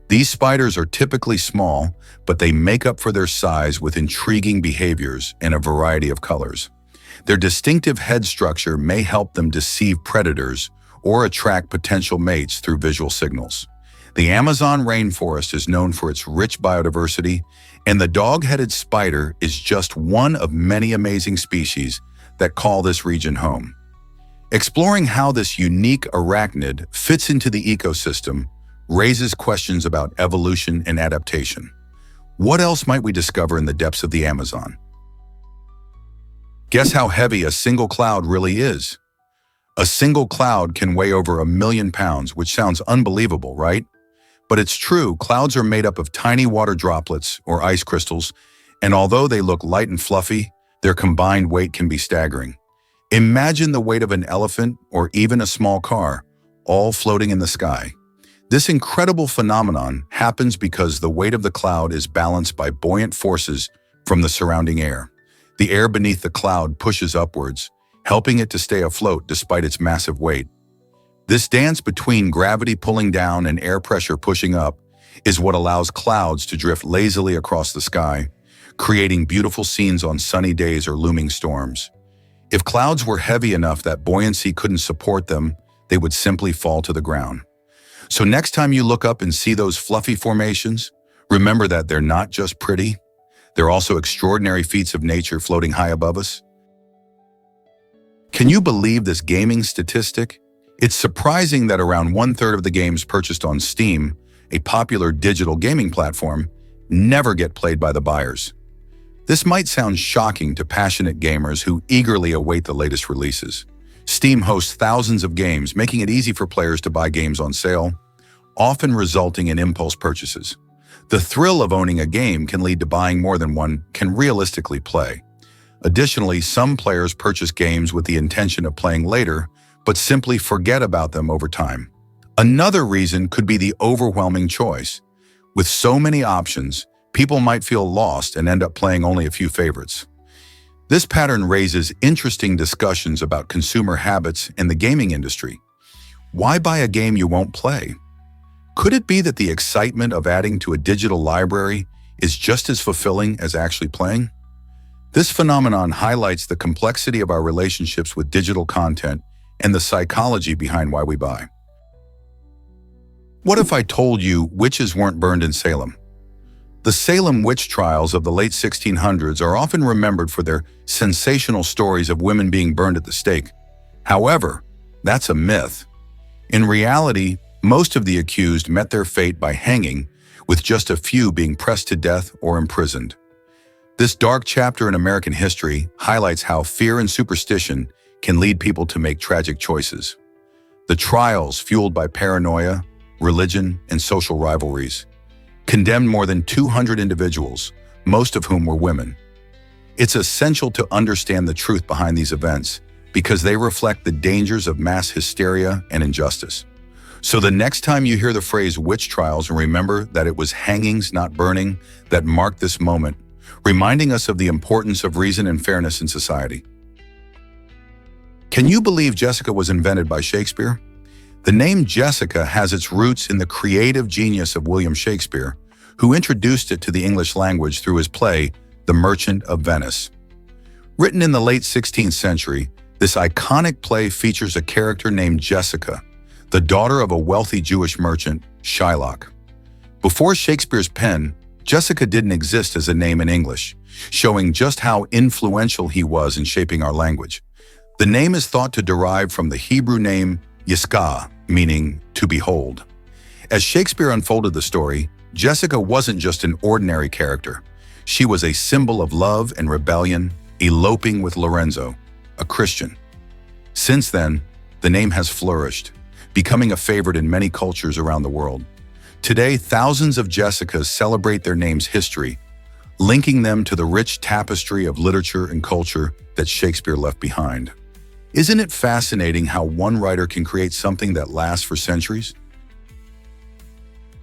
These spiders are typically small, but they make up for their size with intriguing behaviors and a variety of colors. Their distinctive head structure may help them deceive predators or attract potential mates through visual signals. The Amazon rainforest is known for its rich biodiversity, and the dog-headed spider is just one of many amazing species that call this region home. Exploring how this unique arachnid fits into the ecosystem raises questions about evolution and adaptation. What else might we discover in the depths of the Amazon? Guess how heavy a single cloud really is? A single cloud can weigh over 1,000,000 pounds, which sounds unbelievable, right? But it's true, clouds are made up of tiny water droplets or ice crystals, and although they look light and fluffy, their combined weight can be staggering. Imagine the weight of an elephant or even a small car, all floating in the sky. This incredible phenomenon happens because the weight of the cloud is balanced by buoyant forces from the surrounding air. The air beneath the cloud pushes upwards, helping it to stay afloat despite its massive weight. This dance between gravity pulling down and air pressure pushing up is what allows clouds to drift lazily across the sky, creating beautiful scenes on sunny days or looming storms. If clouds were heavy enough that buoyancy couldn't support them, they would simply fall to the ground. So next time you look up and see those fluffy formations, remember that they're not just pretty, they're also extraordinary feats of nature floating high above us. Can you believe this gaming statistic? It's surprising that around 1/3 of the games purchased on Steam, a popular digital gaming platform, never get played by the buyers. This might sound shocking to passionate gamers who eagerly await the latest releases. Steam hosts thousands of games, making it easy for players to buy games on sale, often resulting in impulse purchases. The thrill of owning a game can lead to buying more than one can realistically play. Additionally, some players purchase games with the intention of playing later, but simply forget about them over time. Another reason could be the overwhelming choice. With so many options, people might feel lost and end up playing only a few favorites. This pattern raises interesting discussions about consumer habits in the gaming industry. Why buy a game you won't play? Could it be that the excitement of adding to a digital library is just as fulfilling as actually playing? This phenomenon highlights the complexity of our relationships with digital content and the psychology behind why we buy. What if I told you witches weren't burned in Salem? The Salem witch trials of the late 1600s are often remembered for their sensational stories of women being burned at the stake. However, that's a myth. In reality, most of the accused met their fate by hanging, with just a few being pressed to death or imprisoned. This dark chapter in American history highlights how fear and superstition can lead people to make tragic choices. The trials, fueled by paranoia, religion, and social rivalries, condemned more than 200 individuals, most of whom were women. It's essential to understand the truth behind these events because they reflect the dangers of mass hysteria and injustice. So the next time you hear the phrase witch trials, remember that it was hangings, not burning, that marked this moment, reminding us of the importance of reason and fairness in society. Can you believe Jessica was invented by Shakespeare? The name Jessica has its roots in the creative genius of William Shakespeare, who introduced it to the English language through his play, The Merchant of Venice. Written in the late 16th century, this iconic play features a character named Jessica, the daughter of a wealthy Jewish merchant, Shylock. Before Shakespeare's pen, Jessica didn't exist as a name in English, showing just how influential he was in shaping our language. The name is thought to derive from the Hebrew name Yiskah, meaning to behold. As Shakespeare unfolded the story, Jessica wasn't just an ordinary character. She was a symbol of love and rebellion, eloping with Lorenzo, a Christian. Since then, the name has flourished, becoming a favorite in many cultures around the world. Today, thousands of Jessicas celebrate their name's history, linking them to the rich tapestry of literature and culture that Shakespeare left behind. Isn't it fascinating how one writer can create something that lasts for centuries?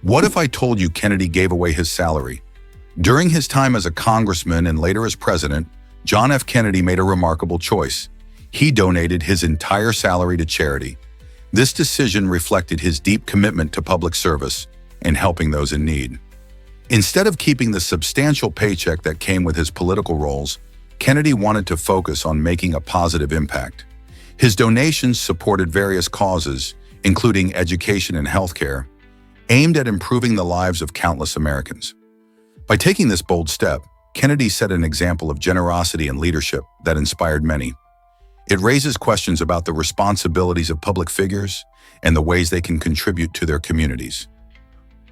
What if I told you Kennedy gave away his salary? During his time as a congressman and later as president, John F. Kennedy made a remarkable choice. He donated his entire salary to charity. This decision reflected his deep commitment to public service and helping those in need. Instead of keeping the substantial paycheck that came with his political roles, Kennedy wanted to focus on making a positive impact. His donations supported various causes, including education and healthcare, aimed at improving the lives of countless Americans. By taking this bold step, Kennedy set an example of generosity and leadership that inspired many. It raises questions about the responsibilities of public figures and the ways they can contribute to their communities.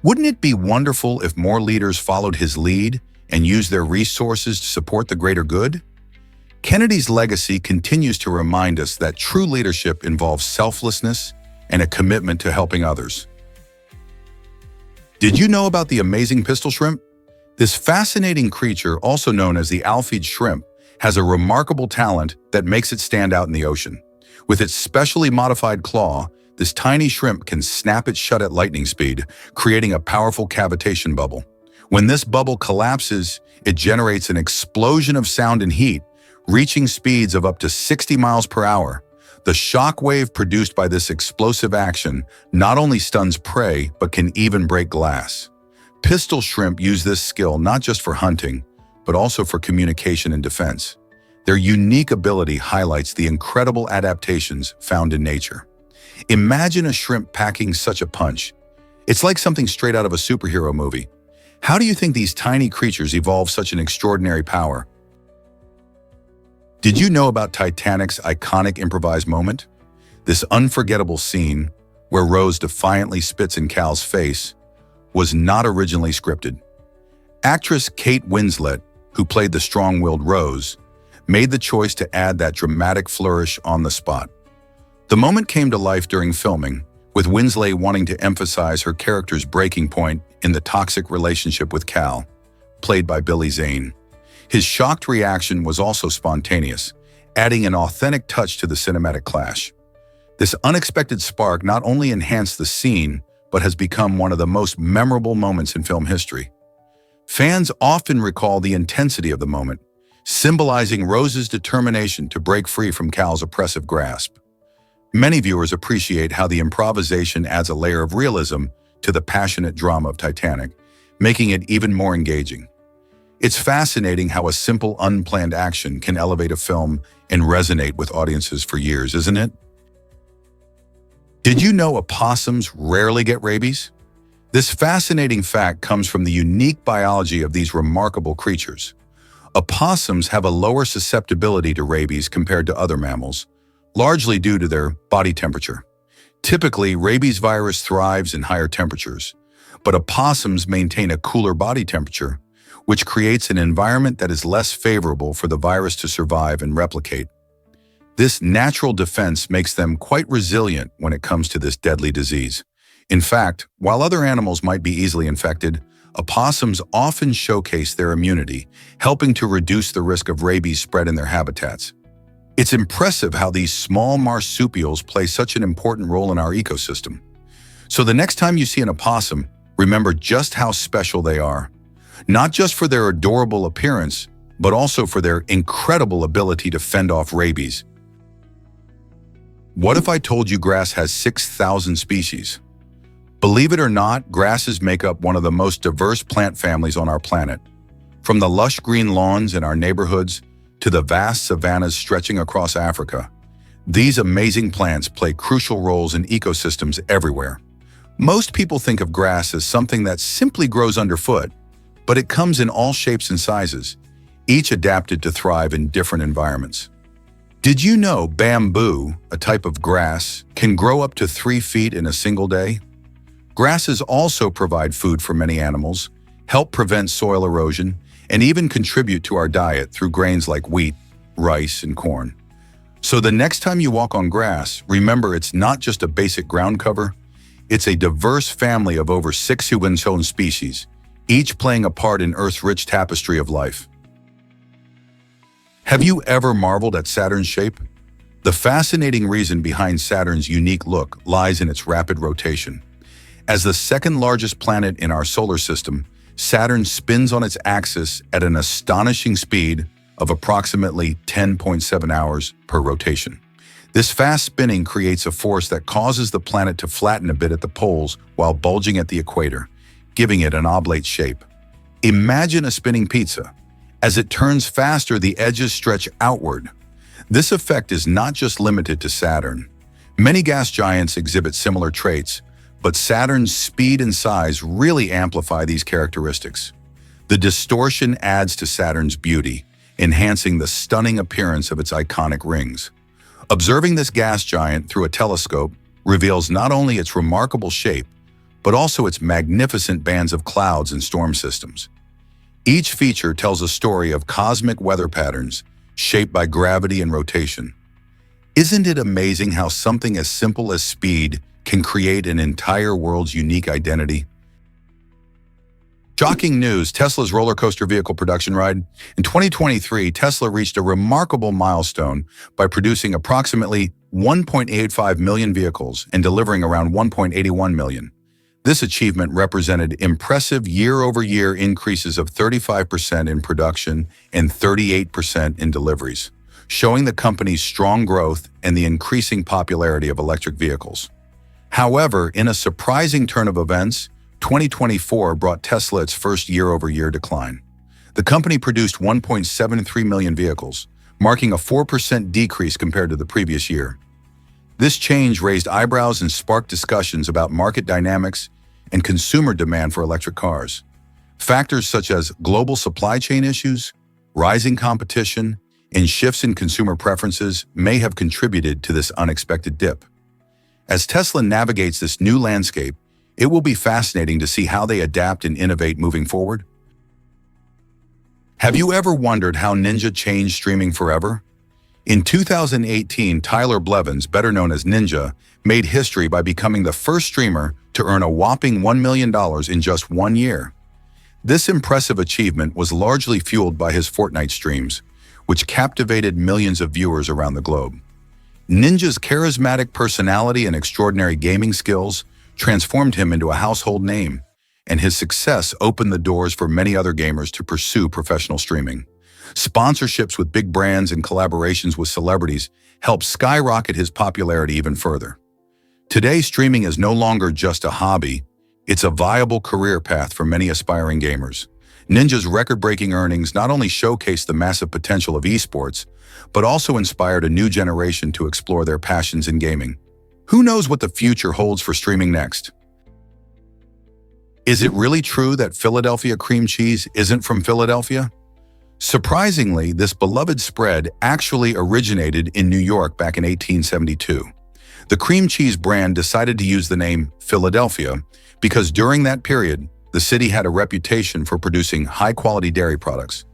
Wouldn't it be wonderful if more leaders followed his lead and used their resources to support the greater good? Kennedy's legacy continues to remind us that true leadership involves selflessness and a commitment to helping others. Did you know about the amazing pistol shrimp? This fascinating creature, also known as the Alfeed shrimp, has a remarkable talent that makes it stand out in the ocean. With its specially modified claw, this tiny shrimp can snap it shut at lightning speed, creating a powerful cavitation bubble. When this bubble collapses, it generates an explosion of sound and heat, reaching speeds of up to 60 miles per hour. The shock wave produced by this explosive action not only stuns prey, but can even break glass. Pistol shrimp use this skill not just for hunting, but also for communication and defense. Their unique ability highlights the incredible adaptations found in nature. Imagine a shrimp packing such a punch. It's like something straight out of a superhero movie. How do you think these tiny creatures evolved such an extraordinary power? Did you know about Titanic's iconic improvised moment? This unforgettable scene, where Rose defiantly spits in Cal's face, was not originally scripted. Actress Kate Winslet, who played the strong-willed Rose, made the choice to add that dramatic flourish on the spot. The moment came to life during filming, with Winslet wanting to emphasize her character's breaking point in the toxic relationship with Cal, played by Billy Zane. His shocked reaction was also spontaneous, adding an authentic touch to the cinematic clash. This unexpected spark not only enhanced the scene, but has become one of the most memorable moments in film history. Fans often recall the intensity of the moment, symbolizing Rose's determination to break free from Cal's oppressive grasp. Many viewers appreciate how the improvisation adds a layer of realism to the passionate drama of Titanic, making it even more engaging. It's fascinating how a simple, unplanned action can elevate a film and resonate with audiences for years, isn't it? Did you know opossums rarely get rabies? This fascinating fact comes from the unique biology of these remarkable creatures. Opossums have a lower susceptibility to rabies compared to other mammals, largely due to their body temperature. Typically, rabies virus thrives in higher temperatures, but opossums maintain a cooler body temperature, which creates an environment that is less favorable for the virus to survive and replicate. This natural defense makes them quite resilient when it comes to this deadly disease. In fact, while other animals might be easily infected, opossums often showcase their immunity, helping to reduce the risk of rabies spread in their habitats. It's impressive how these small marsupials play such an important role in our ecosystem. So the next time you see an opossum, remember just how special they are. Not just for their adorable appearance, but also for their incredible ability to fend off rabies. What if I told you grass has 6,000 species? Believe it or not, grasses make up one of the most diverse plant families on our planet. From the lush green lawns in our neighborhoods to the vast savannas stretching across Africa, these amazing plants play crucial roles in ecosystems everywhere. Most people think of grass as something that simply grows underfoot, but it comes in all shapes and sizes, each adapted to thrive in different environments. Did you know bamboo, a type of grass, can grow up to 3 feet in a single day? Grasses also provide food for many animals, help prevent soil erosion, and even contribute to our diet through grains like wheat, rice, and corn. So the next time you walk on grass, remember it's not just a basic ground cover, it's a diverse family of over 6,000 species, each playing a part in Earth's rich tapestry of life. Have you ever marveled at Saturn's shape? The fascinating reason behind Saturn's unique look lies in its rapid rotation. As the second largest planet in our solar system, Saturn spins on its axis at an astonishing speed of approximately 10.7 hours per rotation. This fast spinning creates a force that causes the planet to flatten a bit at the poles while bulging at the equator, giving it an oblate shape. Imagine a spinning pizza. As it turns faster, the edges stretch outward. This effect is not just limited to Saturn. Many gas giants exhibit similar traits, but Saturn's speed and size really amplify these characteristics. The distortion adds to Saturn's beauty, enhancing the stunning appearance of its iconic rings. Observing this gas giant through a telescope reveals not only its remarkable shape, but also its magnificent bands of clouds and storm systems. Each feature tells a story of cosmic weather patterns shaped by gravity and rotation. Isn't it amazing how something as simple as speed can create an entire world's unique identity? Shocking news, Tesla's roller coaster vehicle production ride. In 2023, Tesla reached a remarkable milestone by producing approximately 1.85 million vehicles and delivering around 1.81 million. This achievement represented impressive year-over-year increases of 35% in production and 38% in deliveries, showing the company's strong growth and the increasing popularity of electric vehicles. However, in a surprising turn of events, 2024 brought Tesla its first year-over-year decline. The company produced 1.73 million vehicles, marking a 4% decrease compared to the previous year. This change raised eyebrows and sparked discussions about market dynamics and consumer demand for electric cars. Factors such as global supply chain issues, rising competition, and shifts in consumer preferences may have contributed to this unexpected dip. As Tesla navigates this new landscape, it will be fascinating to see how they adapt and innovate moving forward. Have you ever wondered how Ninja changed streaming forever? In 2018, Tyler Blevins, better known as Ninja, made history by becoming the first streamer to earn a whopping $1 million in just 1 year. This impressive achievement was largely fueled by his Fortnite streams, which captivated millions of viewers around the globe. Ninja's charismatic personality and extraordinary gaming skills transformed him into a household name, and his success opened the doors for many other gamers to pursue professional streaming. Sponsorships with big brands and collaborations with celebrities helped skyrocket his popularity even further. Today, streaming is no longer just a hobby, it's a viable career path for many aspiring gamers. Ninja's record-breaking earnings not only showcased the massive potential of esports, but also inspired a new generation to explore their passions in gaming. Who knows what the future holds for streaming next? Is it really true that Philadelphia cream cheese isn't from Philadelphia? Surprisingly, this beloved spread actually originated in New York back in 1872. The cream cheese brand decided to use the name Philadelphia because during that period, the city had a reputation for producing high-quality dairy products.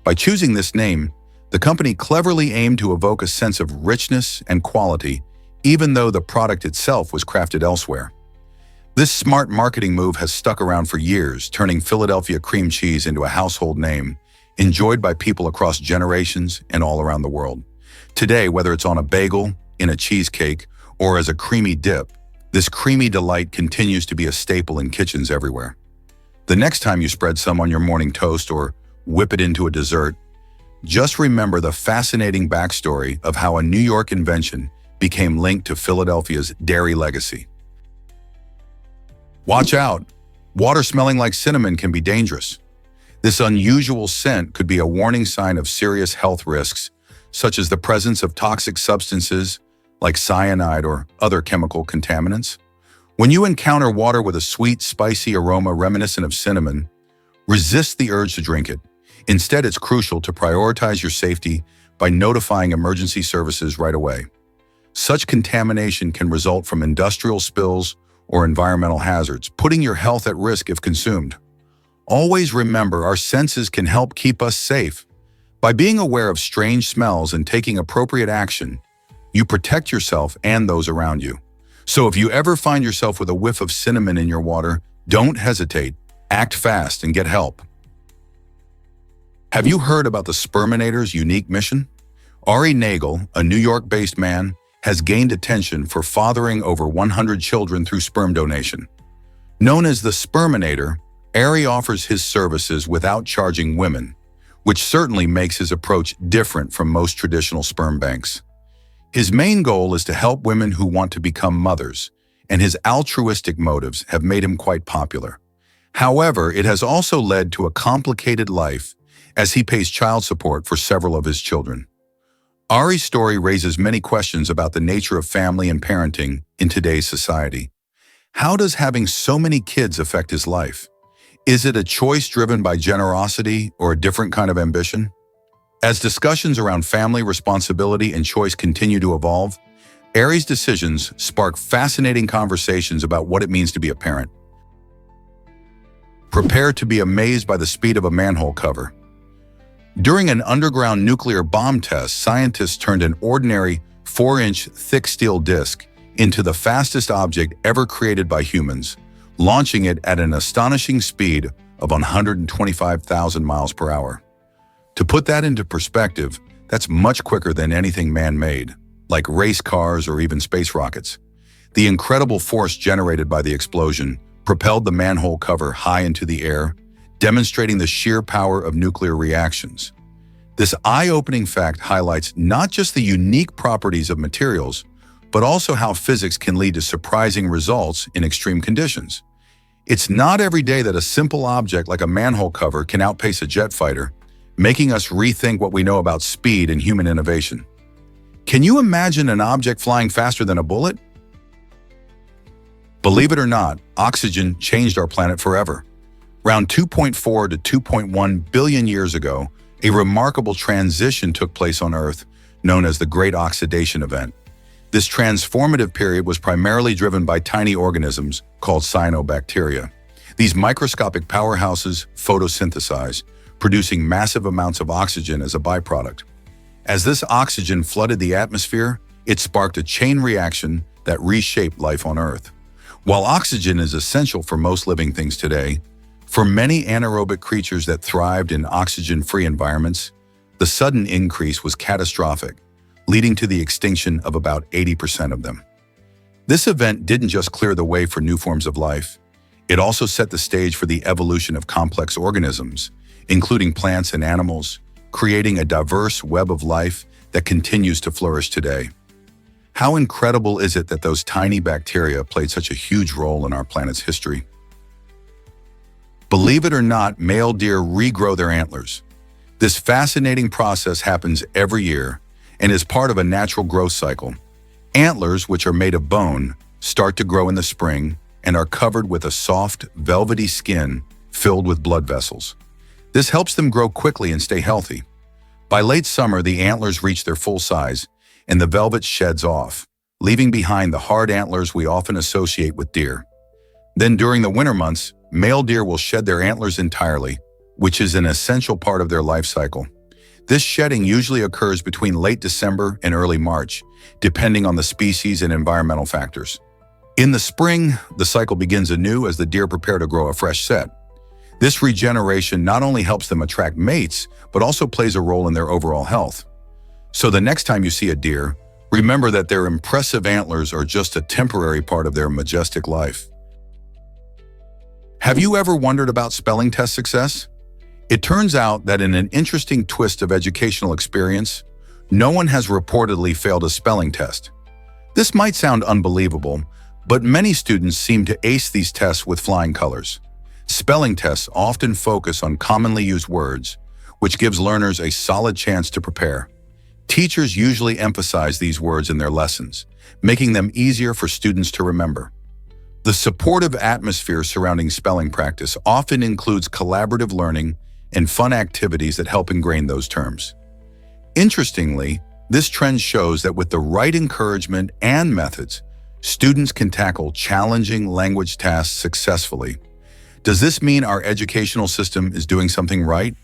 By choosing this name, the company cleverly aimed to evoke a sense of richness and quality, even though the product itself was crafted elsewhere. This smart marketing move has stuck around for years, turning Philadelphia cream cheese into a household name, enjoyed by people across generations and all around the world. Today, whether it's on a bagel, in a cheesecake, or as a creamy dip, this creamy delight continues to be a staple in kitchens everywhere. The next time you spread some on your morning toast or whip it into a dessert, just remember the fascinating backstory of how a New York invention became linked to Philadelphia's dairy legacy. Watch out! Water smelling like cinnamon can be dangerous. This unusual scent could be a warning sign of serious health risks, such as the presence of toxic substances like cyanide or other chemical contaminants. When you encounter water with a sweet, spicy aroma reminiscent of cinnamon, resist the urge to drink it. Instead, it's crucial to prioritize your safety by notifying emergency services right away. Such contamination can result from industrial spills or environmental hazards, putting your health at risk if consumed. Always remember, our senses can help keep us safe. By being aware of strange smells and taking appropriate action, you protect yourself and those around you. So if you ever find yourself with a whiff of cinnamon in your water, don't hesitate. Act fast and get help. Have you heard about the Sperminator's unique mission? Ari Nagel, a New York-based man, has gained attention for fathering over 100 children through sperm donation. Known as the Sperminator, Ari offers his services without charging women, which certainly makes his approach different from most traditional sperm banks. His main goal is to help women who want to become mothers, and his altruistic motives have made him quite popular. However, it has also led to a complicated life as he pays child support for several of his children. Ari's story raises many questions about the nature of family and parenting in today's society. How does having so many kids affect his life? Is it a choice driven by generosity or a different kind of ambition? As discussions around family responsibility and choice continue to evolve, Ari's decisions spark fascinating conversations about what it means to be a parent. Prepare to be amazed by the speed of a manhole cover. During an underground nuclear bomb test, scientists turned an ordinary 4-inch thick steel disc into the fastest object ever created by humans, launching it at an astonishing speed of 125,000 miles per hour. To put that into perspective, that's much quicker than anything man-made, like race cars or even space rockets. The incredible force generated by the explosion propelled the manhole cover high into the air, demonstrating the sheer power of nuclear reactions. This eye-opening fact highlights not just the unique properties of materials, but also how physics can lead to surprising results in extreme conditions. It's not every day that a simple object like a manhole cover can outpace a jet fighter, making us rethink what we know about speed and human innovation. Can you imagine an object flying faster than a bullet? Believe it or not, oxygen changed our planet forever. Around 2.4 to 2.1 billion years ago, a remarkable transition took place on Earth, known as the Great Oxidation Event. This transformative period was primarily driven by tiny organisms called cyanobacteria. These microscopic powerhouses photosynthesize, producing massive amounts of oxygen as a byproduct. As this oxygen flooded the atmosphere, it sparked a chain reaction that reshaped life on Earth. While oxygen is essential for most living things today, for many anaerobic creatures that thrived in oxygen-free environments, the sudden increase was catastrophic, leading to the extinction of about 80% of them. This event didn't just clear the way for new forms of life, it also set the stage for the evolution of complex organisms, including plants and animals, creating a diverse web of life that continues to flourish today. How incredible is it that those tiny bacteria played such a huge role in our planet's history? Believe it or not, male deer regrow their antlers. This fascinating process happens every year and is part of a natural growth cycle. Antlers, which are made of bone, start to grow in the spring and are covered with a soft, velvety skin filled with blood vessels. This helps them grow quickly and stay healthy. By late summer, the antlers reach their full size and the velvet sheds off, leaving behind the hard antlers we often associate with deer. Then during the winter months, male deer will shed their antlers entirely, which is an essential part of their life cycle. This shedding usually occurs between late December and early March, depending on the species and environmental factors. In the spring, the cycle begins anew as the deer prepare to grow a fresh set. This regeneration not only helps them attract mates, but also plays a role in their overall health. So the next time you see a deer, remember that their impressive antlers are just a temporary part of their majestic life. Have you ever wondered about spelling test success? It turns out that in an interesting twist of educational experience, no one has reportedly failed a spelling test. This might sound unbelievable, but many students seem to ace these tests with flying colors. Spelling tests often focus on commonly used words, which gives learners a solid chance to prepare. Teachers usually emphasize these words in their lessons, making them easier for students to remember. The supportive atmosphere surrounding spelling practice often includes collaborative learning and fun activities that help ingrain those terms. Interestingly, this trend shows that with the right encouragement and methods, students can tackle challenging language tasks successfully. Does this mean our educational system is doing something right?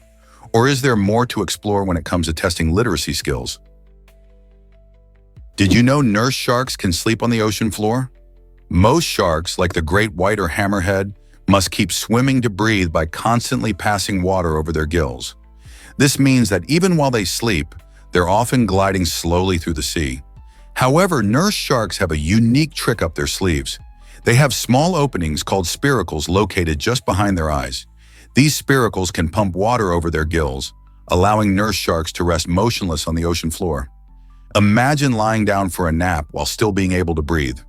Or is there more to explore when it comes to testing literacy skills? Did you know nurse sharks can sleep on the ocean floor? Most sharks, like the great white or hammerhead, must keep swimming to breathe by constantly passing water over their gills. This means that even while they sleep, they're often gliding slowly through the sea. However, nurse sharks have a unique trick up their sleeves. They have small openings called spiracles located just behind their eyes. These spiracles can pump water over their gills, allowing nurse sharks to rest motionless on the ocean floor. Imagine lying down for a nap while still being able to breathe.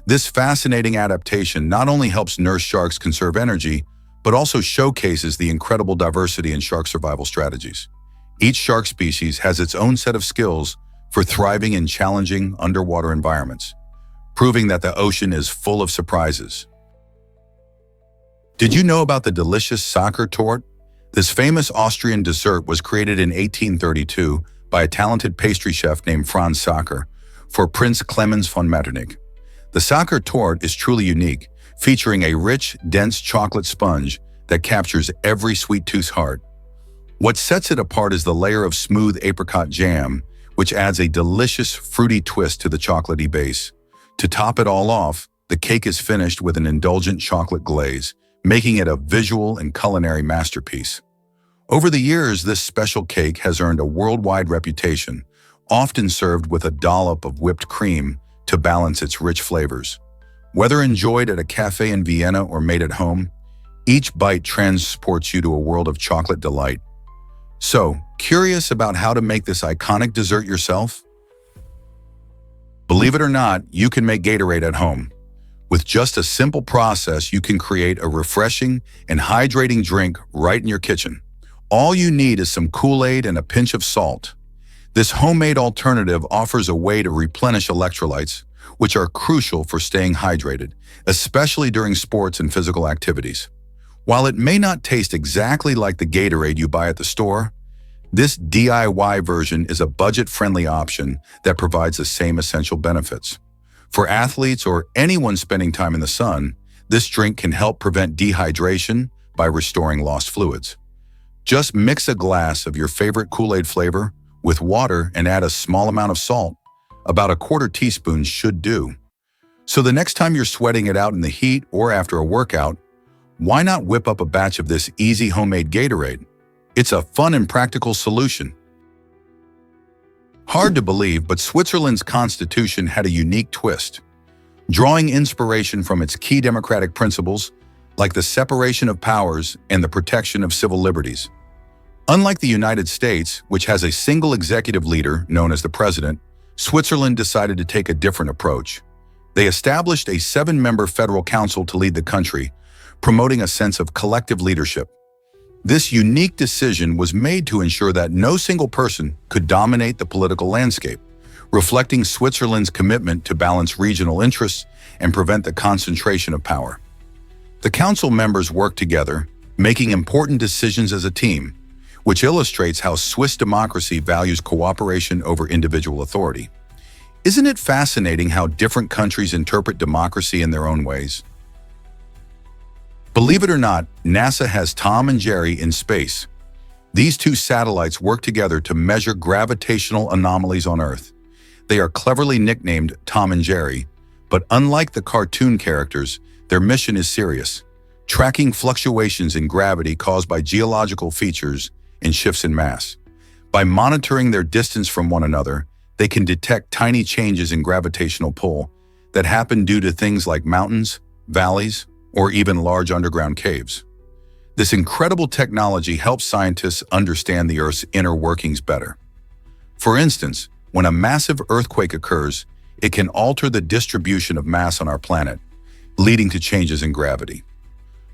This fascinating adaptation not only helps nurse sharks conserve energy, but also showcases the incredible diversity in shark survival strategies. Each shark species has its own set of skills for thriving in challenging underwater environments, proving that the ocean is full of surprises. Did you know about the delicious Sacher torte? This famous Austrian dessert was created in 1832 by a talented pastry chef named Franz Sacher for Prince Clemens von Metternich. The Sacher torte is truly unique, featuring a rich, dense chocolate sponge that captures every sweet tooth's heart. What sets it apart is the layer of smooth apricot jam, which adds a delicious, fruity twist to the chocolatey base. To top it all off, the cake is finished with an indulgent chocolate glaze, making it a visual and culinary masterpiece. Over the years, this special cake has earned a worldwide reputation, often served with a dollop of whipped cream to balance its rich flavors. Whether enjoyed at a cafe in Vienna or made at home, each bite transports you to a world of chocolate delight. So, curious about how to make this iconic dessert yourself? Believe it or not, you can make Gatorade at home. With just a simple process, you can create a refreshing and hydrating drink right in your kitchen. All you need is some Kool-Aid and a pinch of salt. This homemade alternative offers a way to replenish electrolytes, which are crucial for staying hydrated, especially during sports and physical activities. While it may not taste exactly like the Gatorade you buy at the store, this DIY version is a budget-friendly option that provides the same essential benefits. For athletes or anyone spending time in the sun, this drink can help prevent dehydration by restoring lost fluids. Just mix a glass of your favorite Kool-Aid flavor with water and add a small amount of salt. About a quarter teaspoon should do. So the next time you're sweating it out in the heat or after a workout, why not whip up a batch of this easy homemade Gatorade? It's a fun and practical solution. Hard to believe, but Switzerland's constitution had a unique twist, drawing inspiration from its key democratic principles, like the separation of powers and the protection of civil liberties. Unlike the United States, which has a single executive leader known as the president, Switzerland decided to take a different approach. They established a 7-member federal council to lead the country, promoting a sense of collective leadership. This unique decision was made to ensure that no single person could dominate the political landscape, reflecting Switzerland's commitment to balance regional interests and prevent the concentration of power. The council members worked together, making important decisions as a team, which illustrates how Swiss democracy values cooperation over individual authority. Isn't it fascinating how different countries interpret democracy in their own ways? Believe it or not, NASA has Tom and Jerry in space. These two satellites work together to measure gravitational anomalies on Earth. They are cleverly nicknamed Tom and Jerry, but unlike the cartoon characters, their mission is serious, tracking fluctuations in gravity caused by geological features and shifts in mass. By monitoring their distance from one another, they can detect tiny changes in gravitational pull that happen due to things like mountains, valleys, or even large underground caves. This incredible technology helps scientists understand the Earth's inner workings better. For instance, when a massive earthquake occurs, it can alter the distribution of mass on our planet, leading to changes in gravity.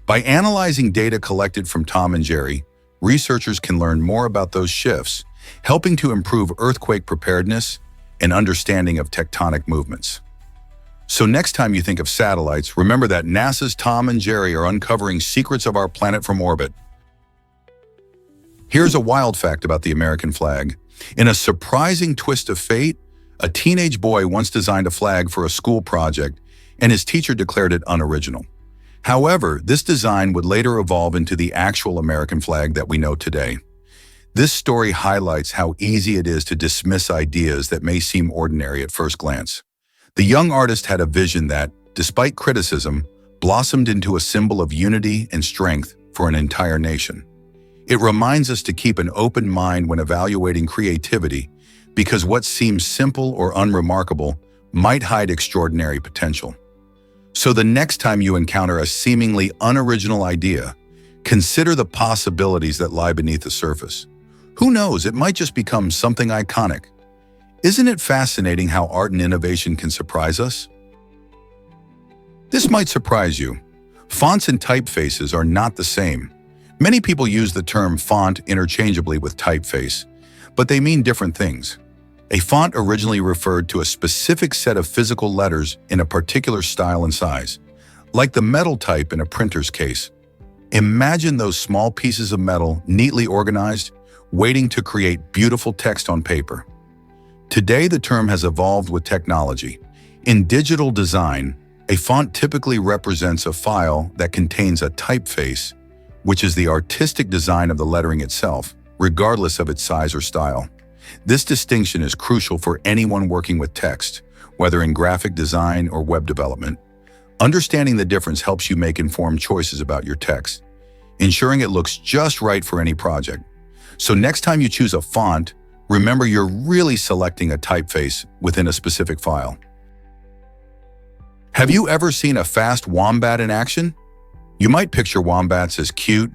By analyzing data collected from Tom and Jerry, researchers can learn more about those shifts, helping to improve earthquake preparedness and understanding of tectonic movements. So next time you think of satellites, remember that NASA's Tom and Jerry are uncovering secrets of our planet from orbit. Here's a wild fact about the American flag. In a surprising twist of fate, a teenage boy once designed a flag for a school project, and his teacher declared it unoriginal. However, this design would later evolve into the actual American flag that we know today. This story highlights how easy it is to dismiss ideas that may seem ordinary at first glance. The young artist had a vision that, despite criticism, blossomed into a symbol of unity and strength for an entire nation. It reminds us to keep an open mind when evaluating creativity, because what seems simple or unremarkable might hide extraordinary potential. So the next time you encounter a seemingly unoriginal idea, consider the possibilities that lie beneath the surface. Who knows, it might just become something iconic. Isn't it fascinating how art and innovation can surprise us? This might surprise you. Fonts and typefaces are not the same. Many people use the term font interchangeably with typeface, but they mean different things. A font originally referred to a specific set of physical letters in a particular style and size, like the metal type in a printer's case. Imagine those small pieces of metal neatly organized, waiting to create beautiful text on paper. Today, the term has evolved with technology. In digital design, a font typically represents a file that contains a typeface, which is the artistic design of the lettering itself, regardless of its size or style. This distinction is crucial for anyone working with text, whether in graphic design or web development. Understanding the difference helps you make informed choices about your text, ensuring it looks just right for any project. So next time you choose a font, remember you're really selecting a typeface within a specific file. Have you ever seen a fast wombat in action? You might picture wombats as cute,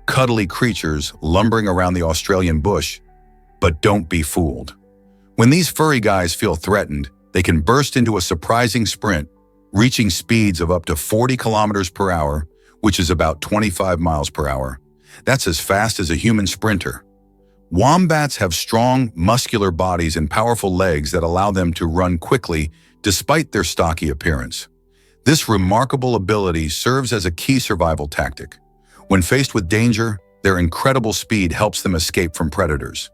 cuddly creatures lumbering around the Australian bush, but don't be fooled. When these furry guys feel threatened, they can burst into a surprising sprint, reaching speeds of up to 40 kilometers per hour, which is about 25 miles per hour. That's as fast as a human sprinter. Wombats have strong, muscular bodies and powerful legs that allow them to run quickly despite their stocky appearance. This remarkable ability serves as a key survival tactic. When faced with danger, their incredible speed helps them escape from predators.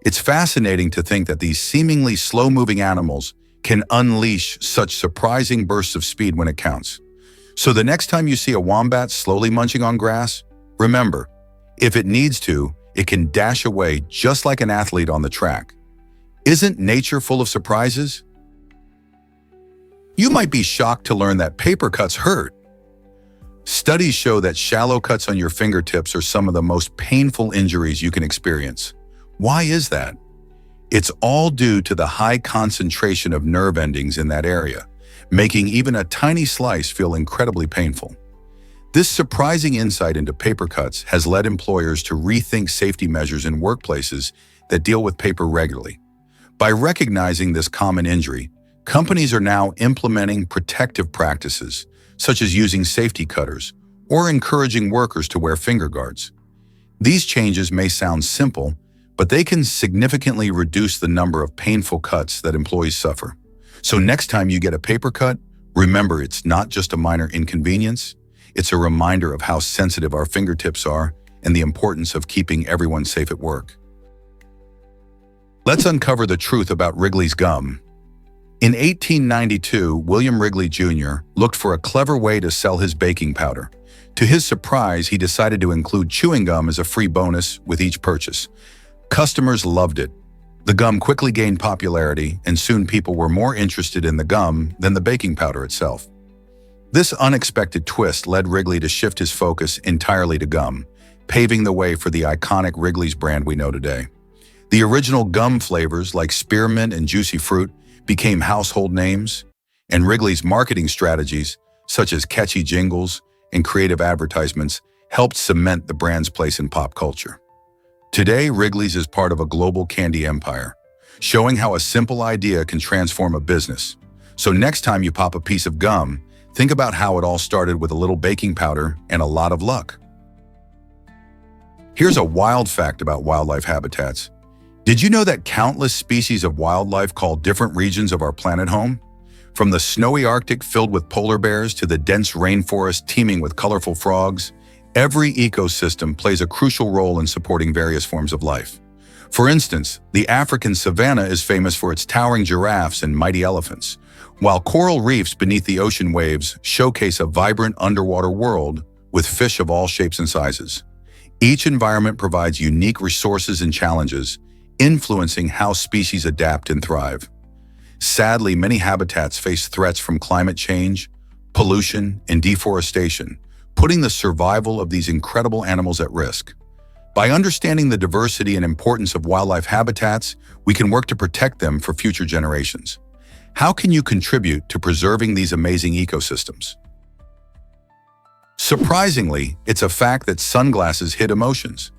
It's fascinating to think that these seemingly slow-moving animals can unleash such surprising bursts of speed when it counts. So the next time you see a wombat slowly munching on grass, remember, if it needs to, it can dash away just like an athlete on the track. Isn't nature full of surprises? You might be shocked to learn that paper cuts hurt. Studies show that shallow cuts on your fingertips are some of the most painful injuries you can experience. Why is that? It's all due to the high concentration of nerve endings in that area, making even a tiny slice feel incredibly painful. This surprising insight into paper cuts has led employers to rethink safety measures in workplaces that deal with paper regularly. By recognizing this common injury, companies are now implementing protective practices, such as using safety cutters or encouraging workers to wear finger guards. These changes may sound simple, but they can significantly reduce the number of painful cuts that employees suffer. So next time you get a paper cut, remember it's not just a minor inconvenience, it's a reminder of how sensitive our fingertips are and the importance of keeping everyone safe at work. Let's uncover the truth about Wrigley's gum. In 1892, William Wrigley Jr. looked for a clever way to sell his baking powder. To his surprise, he decided to include chewing gum as a free bonus with each purchase. Customers loved it. The gum quickly gained popularity, and soon people were more interested in the gum than the baking powder itself. This unexpected twist led Wrigley to shift his focus entirely to gum, paving the way for the iconic Wrigley's brand we know today. The original gum flavors like spearmint and juicy fruit became household names, and Wrigley's marketing strategies, such as catchy jingles and creative advertisements, helped cement the brand's place in pop culture. Today, Wrigley's is part of a global candy empire, showing how a simple idea can transform a business. So next time you pop a piece of gum, think about how it all started with a little baking powder and a lot of luck. Here's a wild fact about wildlife habitats. Did you know that countless species of wildlife call different regions of our planet home? From the snowy Arctic filled with polar bears to the dense rainforest teeming with colorful frogs, every ecosystem plays a crucial role in supporting various forms of life. For instance, the African savanna is famous for its towering giraffes and mighty elephants, while coral reefs beneath the ocean waves showcase a vibrant underwater world with fish of all shapes and sizes. Each environment provides unique resources and challenges, influencing how species adapt and thrive. Sadly, many habitats face threats from climate change, pollution, and deforestation, putting the survival of these incredible animals at risk. By understanding the diversity and importance of wildlife habitats, we can work to protect them for future generations. How can you contribute to preserving these amazing ecosystems? Surprisingly, it's a fact that sunglasses hid emotions.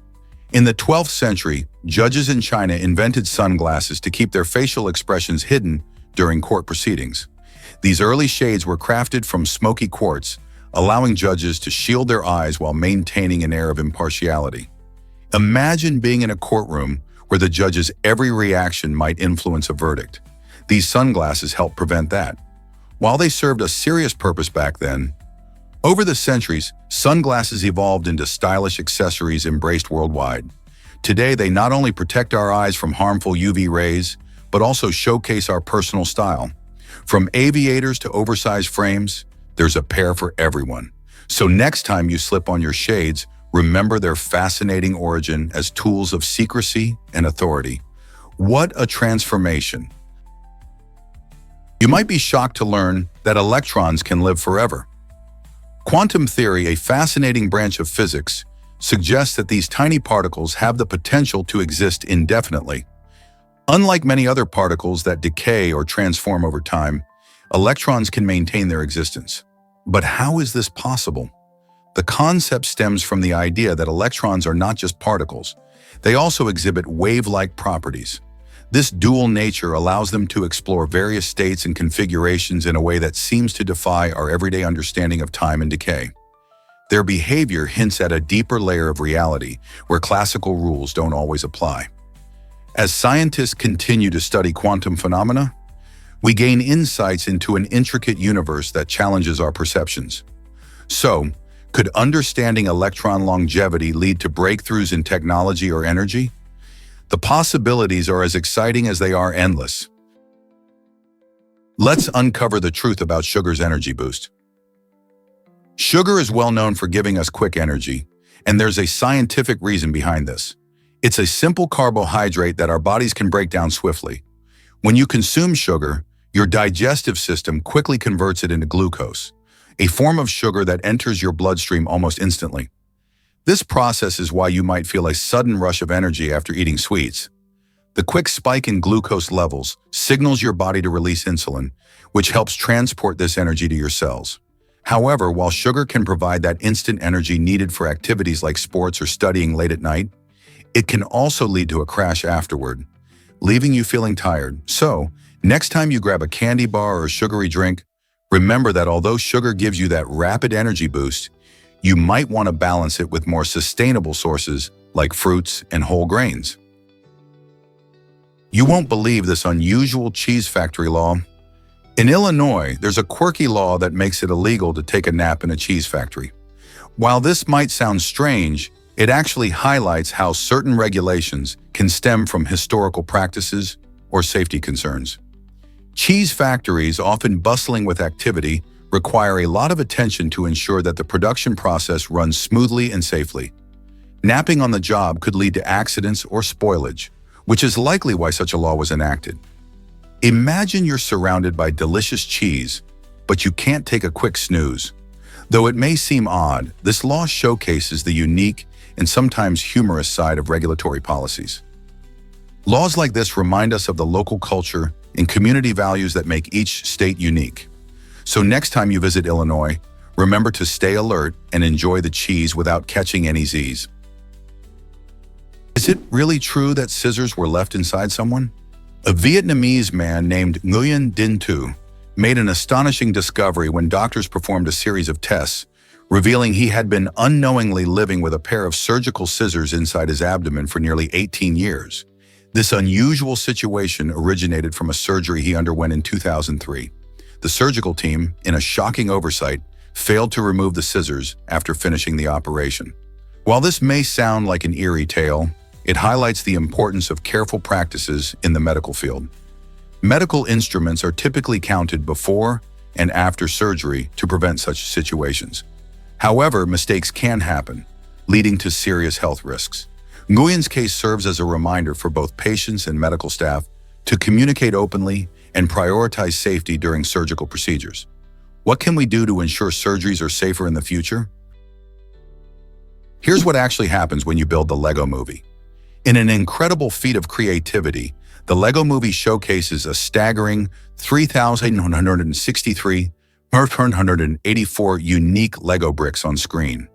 In the 12th century, judges in China invented sunglasses to keep their facial expressions hidden during court proceedings. These early shades were crafted from smoky quartz, allowing judges to shield their eyes while maintaining an air of impartiality. Imagine being in a courtroom where the judge's every reaction might influence a verdict. These sunglasses help prevent that. While they served a serious purpose back then, over the centuries, sunglasses evolved into stylish accessories embraced worldwide. Today, they not only protect our eyes from harmful UV rays, but also showcase our personal style. From aviators to oversized frames, there's a pair for everyone. So next time you slip on your shades, remember their fascinating origin as tools of secrecy and authority. What a transformation! You might be shocked to learn that electrons can live forever. Quantum theory, a fascinating branch of physics, suggests that these tiny particles have the potential to exist indefinitely. Unlike many other particles that decay or transform over time, electrons can maintain their existence. But how is this possible? The concept stems from the idea that electrons are not just particles. They also exhibit wave-like properties. This dual nature allows them to explore various states and configurations in a way that seems to defy our everyday understanding of time and decay. Their behavior hints at a deeper layer of reality where classical rules don't always apply. As scientists continue to study quantum phenomena, we gain insights into an intricate universe that challenges our perceptions. So, could understanding electron longevity lead to breakthroughs in technology or energy? The possibilities are as exciting as they are endless. Let's uncover the truth about sugar's energy boost. Sugar is well known for giving us quick energy, and there's a scientific reason behind this. It's a simple carbohydrate that our bodies can break down swiftly. When you consume sugar, your digestive system quickly converts it into glucose, a form of sugar that enters your bloodstream almost instantly. This process is why you might feel a sudden rush of energy after eating sweets. The quick spike in glucose levels signals your body to release insulin, which helps transport this energy to your cells. However, while sugar can provide that instant energy needed for activities like sports or studying late at night, it can also lead to a crash afterward, leaving you feeling tired. So, next time you grab a candy bar or a sugary drink, remember that although sugar gives you that rapid energy boost, you might want to balance it with more sustainable sources like fruits and whole grains. You won't believe this unusual cheese factory law. In Illinois, there's a quirky law that makes it illegal to take a nap in a cheese factory. While this might sound strange, it actually highlights how certain regulations can stem from historical practices or safety concerns. Cheese factories, often bustling with activity, require a lot of attention to ensure that the production process runs smoothly and safely. Napping on the job could lead to accidents or spoilage, which is likely why such a law was enacted. Imagine you're surrounded by delicious cheese, but you can't take a quick snooze. Though it may seem odd, this law showcases the unique and sometimes humorous side of regulatory policies. Laws like this remind us of the local culture and community values that make each state unique. So next time you visit Illinois, remember to stay alert and enjoy the cheese without catching any Z's. Is it really true that scissors were left inside someone? A Vietnamese man named Nguyen Dinh Tu made an astonishing discovery when doctors performed a series of tests, revealing he had been unknowingly living with a pair of surgical scissors inside his abdomen for nearly 18 years. This unusual situation originated from a surgery he underwent in 2003. The surgical team, in a shocking oversight, failed to remove the scissors after finishing the operation. While this may sound like an eerie tale, it highlights the importance of careful practices in the medical field. Medical instruments are typically counted before and after surgery to prevent such situations. However, mistakes can happen, leading to serious health risks. Nguyen's case serves as a reminder for both patients and medical staff to communicate openly and prioritize safety during surgical procedures. What can we do to ensure surgeries are safer in the future? Here's what actually happens when you build the Lego Movie. In an incredible feat of creativity, the Lego Movie showcases a staggering 3,164 unique Lego bricks on screen.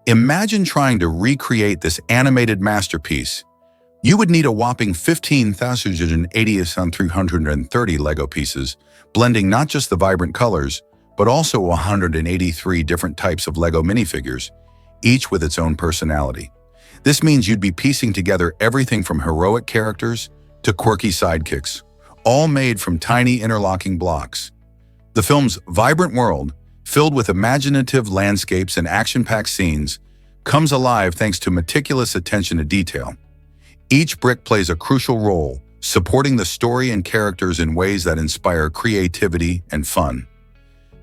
Imagine trying to recreate this animated masterpiece. You would need a whopping 15,330 Lego pieces, blending not just the vibrant colors, but also 183 different types of Lego minifigures, each with its own personality. This means you'd be piecing together everything from heroic characters to quirky sidekicks, all made from tiny interlocking blocks. The film's vibrant world, filled with imaginative landscapes and action-packed scenes, comes alive thanks to meticulous attention to detail. Each brick plays a crucial role, supporting the story and characters in ways that inspire creativity and fun.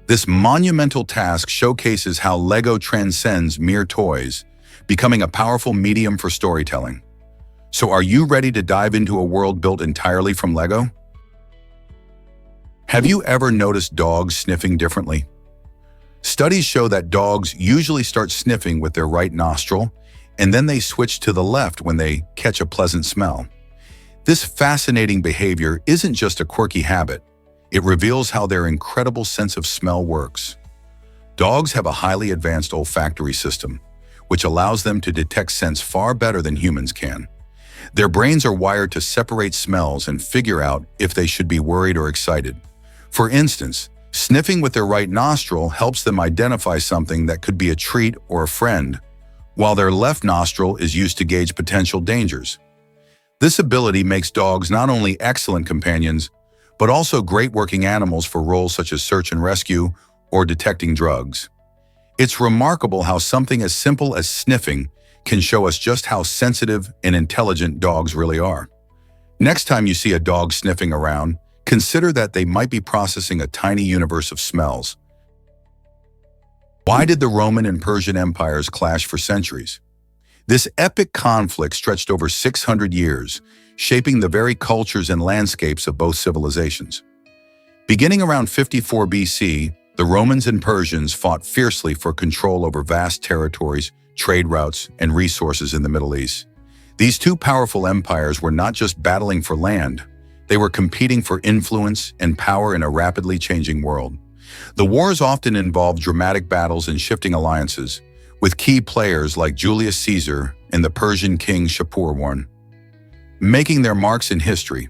This monumental task showcases how LEGO transcends mere toys, becoming a powerful medium for storytelling. So are you ready to dive into a world built entirely from LEGO? Have you ever noticed dogs sniffing differently? Studies show that dogs usually start sniffing with their right nostril, and then they switch to the left when they catch a pleasant smell. This fascinating behavior isn't just a quirky habit. It reveals how their incredible sense of smell works. Dogs have a highly advanced olfactory system, which allows them to detect scents far better than humans can. Their brains are wired to separate smells and figure out if they should be worried or excited. For instance, sniffing with their right nostril helps them identify something that could be a treat or a friend, while their left nostril is used to gauge potential dangers. This ability makes dogs not only excellent companions, but also great working animals for roles such as search and rescue or detecting drugs. It's remarkable how something as simple as sniffing can show us just how sensitive and intelligent dogs really are. Next time you see a dog sniffing around, consider that they might be processing a tiny universe of smells. Why did the Roman and Persian empires clash for centuries? This epic conflict stretched over 600 years, shaping the very cultures and landscapes of both civilizations. Beginning around 54 BC, the Romans and Persians fought fiercely for control over vast territories, trade routes, and resources in the Middle East. These two powerful empires were not just battling for land, they were competing for influence and power in a rapidly changing world. The wars often involved dramatic battles and shifting alliances, with key players like Julius Caesar and the Persian king Shapur making their marks in history.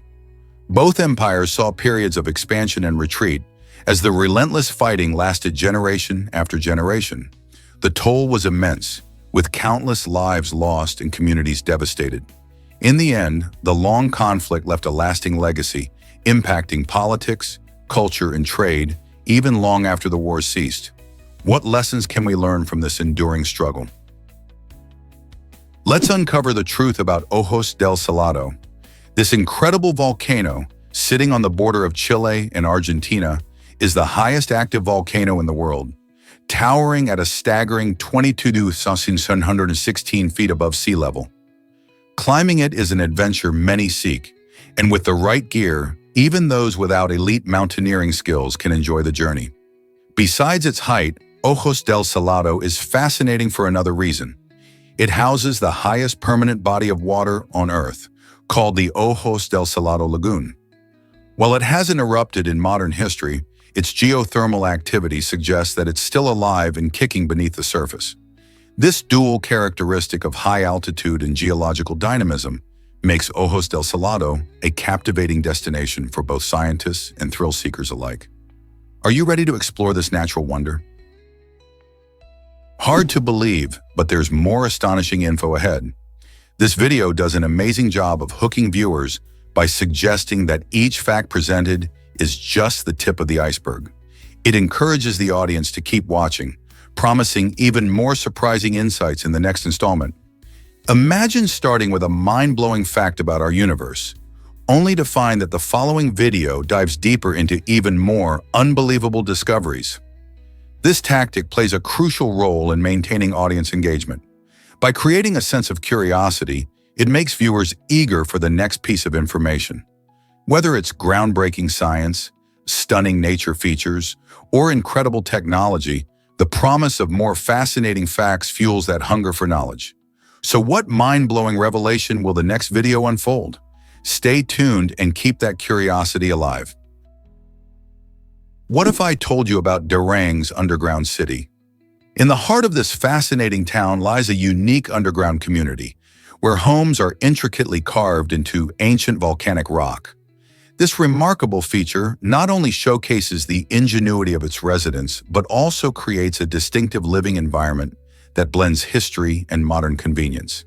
Both empires saw periods of expansion and retreat, as the relentless fighting lasted generation after generation. The toll was immense, with countless lives lost and communities devastated. In the end, the long conflict left a lasting legacy, impacting politics, culture, and trade, even long after the war ceased. What lessons can we learn from this enduring struggle? Let's uncover the truth about Ojos del Salado. This incredible volcano, sitting on the border of Chile and Argentina, is the highest active volcano in the world, towering at a staggering 22,716 feet above sea level. Climbing it is an adventure many seek, and with the right gear, even those without elite mountaineering skills can enjoy the journey. Besides its height, Ojos del Salado is fascinating for another reason. It houses the highest permanent body of water on Earth, called the Ojos del Salado Lagoon. While it hasn't erupted in modern history, its geothermal activity suggests that it's still alive and kicking beneath the surface. This dual characteristic of high altitude and geological dynamism makes Ojos del Salado a captivating destination for both scientists and thrill seekers alike. Are you ready to explore this natural wonder? Hard to believe, but there's more astonishing info ahead. This video does an amazing job of hooking viewers by suggesting that each fact presented is just the tip of the iceberg. It encourages the audience to keep watching, promising even more surprising insights in the next installment. Imagine starting with a mind-blowing fact about our universe, only to find that the following video dives deeper into even more unbelievable discoveries. This tactic plays a crucial role in maintaining audience engagement. By creating a sense of curiosity, it makes viewers eager for the next piece of information. Whether it's groundbreaking science, stunning nature features, or incredible technology, the promise of more fascinating facts fuels that hunger for knowledge. So what mind-blowing revelation will the next video unfold? Stay tuned and keep that curiosity alive. What if I told you about Durang's underground city? In the heart of this fascinating town lies a unique underground community, where homes are intricately carved into ancient volcanic rock. This remarkable feature not only showcases the ingenuity of its residents, but also creates a distinctive living environment that blends history and modern convenience.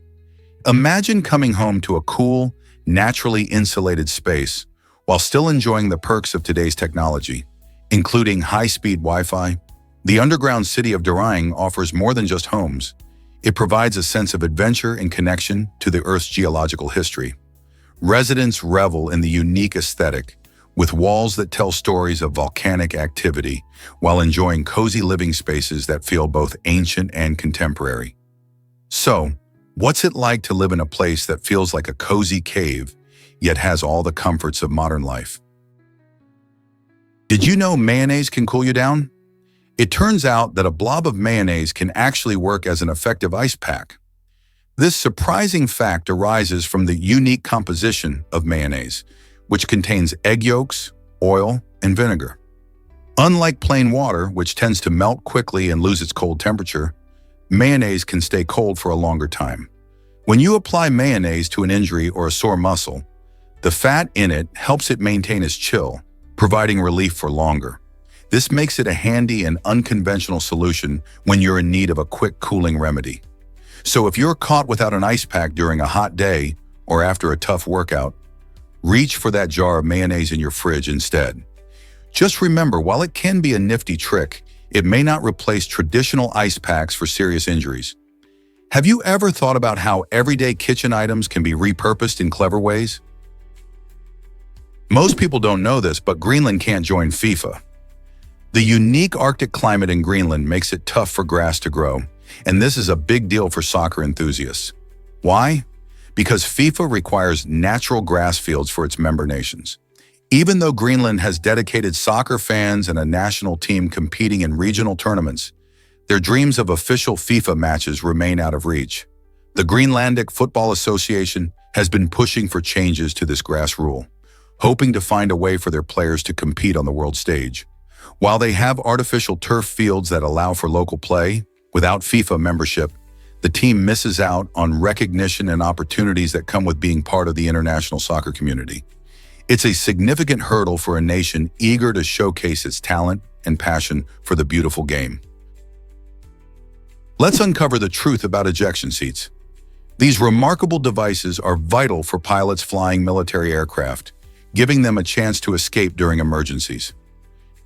Imagine coming home to a cool, naturally insulated space while still enjoying the perks of today's technology, including high-speed Wi-Fi. The underground city of Darang offers more than just homes. It provides a sense of adventure and connection to the Earth's geological history. Residents revel in the unique aesthetic, with walls that tell stories of volcanic activity while enjoying cozy living spaces that feel both ancient and contemporary. So, what's it like to live in a place that feels like a cozy cave, yet has all the comforts of modern life? Did you know mayonnaise can cool you down? It turns out that a blob of mayonnaise can actually work as an effective ice pack. This surprising fact arises from the unique composition of mayonnaise, which contains egg yolks, oil, and vinegar. Unlike plain water, which tends to melt quickly and lose its cold temperature, mayonnaise can stay cold for a longer time. When you apply mayonnaise to an injury or a sore muscle, the fat in it helps it maintain its chill, providing relief for longer. This makes it a handy and unconventional solution when you're in need of a quick cooling remedy. So if you're caught without an ice pack during a hot day or after a tough workout, reach for that jar of mayonnaise in your fridge instead. Just remember, while it can be a nifty trick, it may not replace traditional ice packs for serious injuries. Have you ever thought about how everyday kitchen items can be repurposed in clever ways? Most people don't know this, but Greenland can't join FIFA. The unique Arctic climate in Greenland makes it tough for grass to grow, and this is a big deal for soccer enthusiasts. Why? Because FIFA requires natural grass fields for its member nations. Even though Greenland has dedicated soccer fans and a national team competing in regional tournaments, their dreams of official FIFA matches remain out of reach. The Greenlandic Football Association has been pushing for changes to this grass rule, hoping to find a way for their players to compete on the world stage. While they have artificial turf fields that allow for local play, without FIFA membership, the team misses out on recognition and opportunities that come with being part of the international soccer community. It's a significant hurdle for a nation eager to showcase its talent and passion for the beautiful game. Let's uncover the truth about ejection seats. These remarkable devices are vital for pilots flying military aircraft, giving them a chance to escape during emergencies.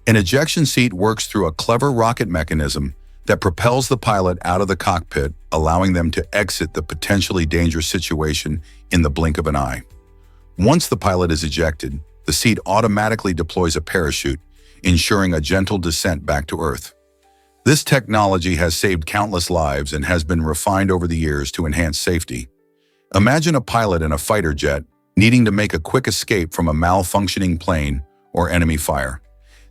An ejection seat works through a clever rocket mechanism that propels the pilot out of the cockpit, allowing them to exit the potentially dangerous situation in the blink of an eye. Once the pilot is ejected, the seat automatically deploys a parachute, ensuring a gentle descent back to Earth. This technology has saved countless lives and has been refined over the years to enhance safety. Imagine a pilot in a fighter jet needing to make a quick escape from a malfunctioning plane or enemy fire.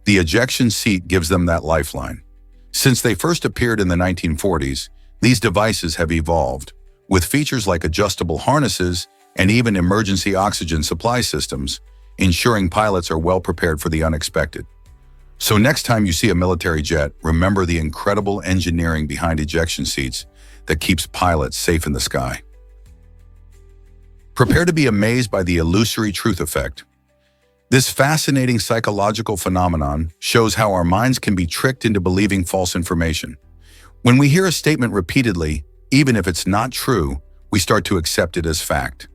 The ejection seat gives them that lifeline. Since they first appeared in the 1940s, these devices have evolved, with features like adjustable harnesses and even emergency oxygen supply systems, ensuring pilots are well prepared for the unexpected. So next time you see a military jet, remember the incredible engineering behind ejection seats that keeps pilots safe in the sky. Prepare to be amazed by the illusory truth effect. This fascinating psychological phenomenon shows how our minds can be tricked into believing false information. When we hear a statement repeatedly, even if it's not true, we start to accept it as fact.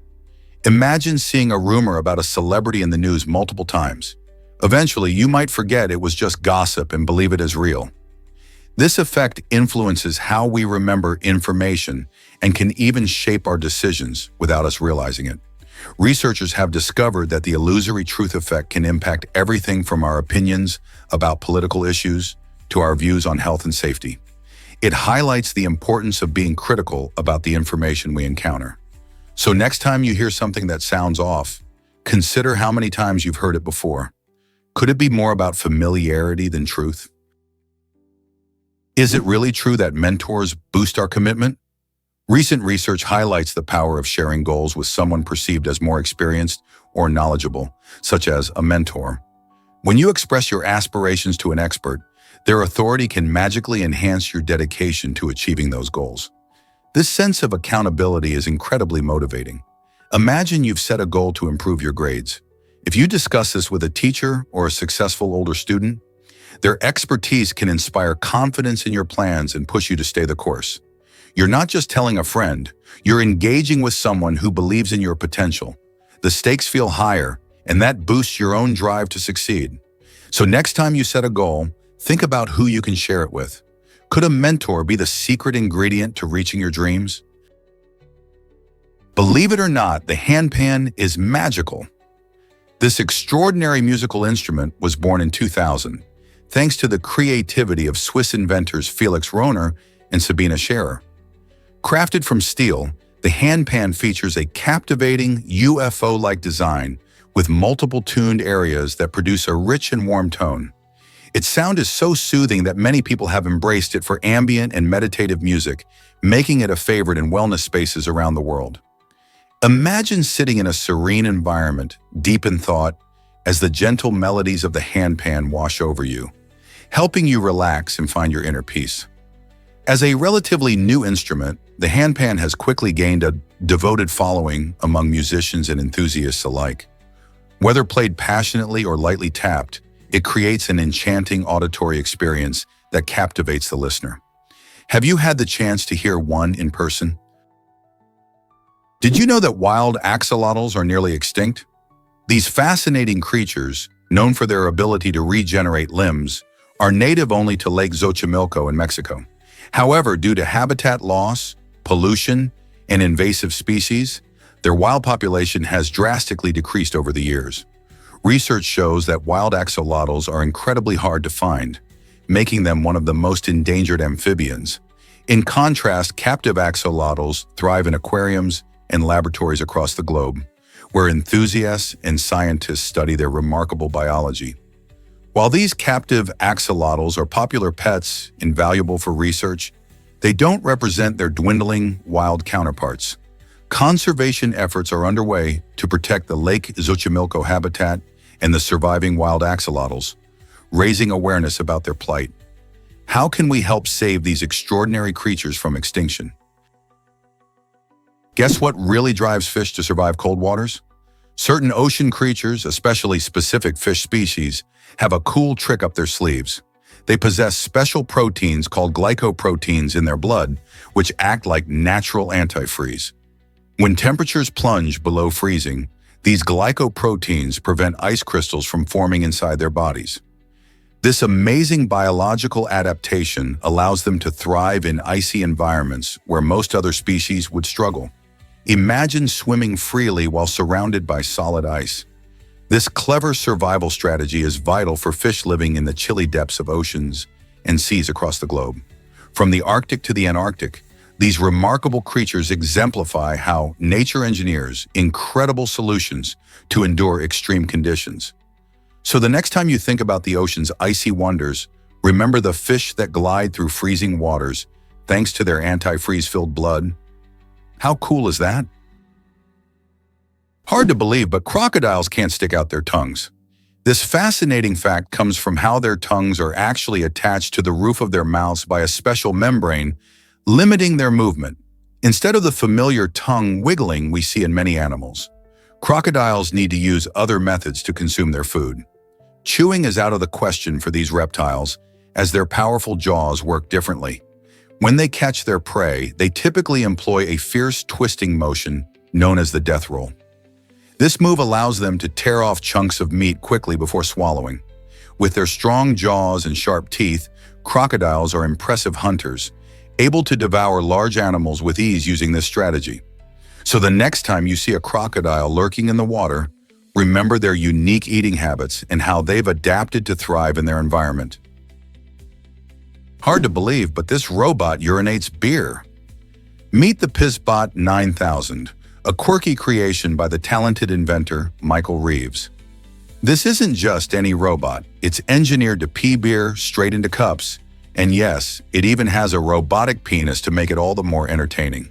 Imagine seeing a rumor about a celebrity in the news multiple times. Eventually, you might forget it was just gossip and believe it as real. This effect influences how we remember information and can even shape our decisions without us realizing it. Researchers have discovered that the illusory truth effect can impact everything from our opinions about political issues to our views on health and safety. It highlights the importance of being critical about the information we encounter. So next time you hear something that sounds off, consider how many times you've heard it before. Could it be more about familiarity than truth? Is it really true that mentors boost our commitment? Recent research highlights the power of sharing goals with someone perceived as more experienced or knowledgeable, such as a mentor. When you express your aspirations to an expert, their authority can magically enhance your dedication to achieving those goals. This sense of accountability is incredibly motivating. Imagine you've set a goal to improve your grades. If you discuss this with a teacher or a successful older student, their expertise can inspire confidence in your plans and push you to stay the course. You're not just telling a friend, you're engaging with someone who believes in your potential. The stakes feel higher, and that boosts your own drive to succeed. So next time you set a goal, think about who you can share it with. Could a mentor be the secret ingredient to reaching your dreams? Believe it or not, the handpan is magical. This extraordinary musical instrument was born in 2000, thanks to the creativity of Swiss inventors Felix Rohner and Sabine Scherer. Crafted from steel, the handpan features a captivating UFO-like design with multiple tuned areas that produce a rich and warm tone. Its sound is so soothing that many people have embraced it for ambient and meditative music, making it a favorite in wellness spaces around the world. Imagine sitting in a serene environment, deep in thought, as the gentle melodies of the handpan wash over you, helping you relax and find your inner peace. As a relatively new instrument, the handpan has quickly gained a devoted following among musicians and enthusiasts alike. Whether played passionately or lightly tapped, it creates an enchanting auditory experience that captivates the listener. Have you had the chance to hear one in person? Did you know that wild axolotls are nearly extinct? These fascinating creatures, known for their ability to regenerate limbs, are native only to Lake Xochimilco in Mexico. However, due to habitat loss, pollution, and invasive species, their wild population has drastically decreased over the years. Research shows that wild axolotls are incredibly hard to find, making them one of the most endangered amphibians. In contrast, captive axolotls thrive in aquariums and laboratories across the globe, where enthusiasts and scientists study their remarkable biology. While these captive axolotls are popular pets and valuable for research, they don't represent their dwindling wild counterparts. Conservation efforts are underway to protect the Lake Xochimilco habitat and the surviving wild axolotls, raising awareness about their plight. How can we help save these extraordinary creatures from extinction? Guess what really drives fish to survive cold waters? Certain ocean creatures, especially specific fish species, have a cool trick up their sleeves. They possess special proteins called glycoproteins in their blood, which act like natural antifreeze. When temperatures plunge below freezing, these glycoproteins prevent ice crystals from forming inside their bodies. This amazing biological adaptation allows them to thrive in icy environments where most other species would struggle. Imagine swimming freely while surrounded by solid ice. This clever survival strategy is vital for fish living in the chilly depths of oceans and seas across the globe. From the Arctic to the Antarctic, these remarkable creatures exemplify how nature engineers incredible solutions to endure extreme conditions. So the next time you think about the ocean's icy wonders, remember the fish that glide through freezing waters thanks to their antifreeze-filled blood. How cool is that? Hard to believe, but crocodiles can't stick out their tongues. This fascinating fact comes from how their tongues are actually attached to the roof of their mouths by a special membrane, limiting their movement. Instead of the familiar tongue wiggling we see in many animals, crocodiles need to use other methods to consume their food. Chewing is out of the question for these reptiles, as their powerful jaws work differently. When they catch their prey, they typically employ a fierce twisting motion known as the death roll. This move allows them to tear off chunks of meat quickly before swallowing. With their strong jaws and sharp teeth, crocodiles are impressive hunters, able to devour large animals with ease using this strategy. So the next time you see a crocodile lurking in the water, remember their unique eating habits and how they've adapted to thrive in their environment. Hard to believe, but this robot urinates beer. Meet the PissBot 9000, a quirky creation by the talented inventor Michael Reeves. This isn't just any robot. It's engineered to pee beer straight into cups. And yes, it even has a robotic penis to make it all the more entertaining.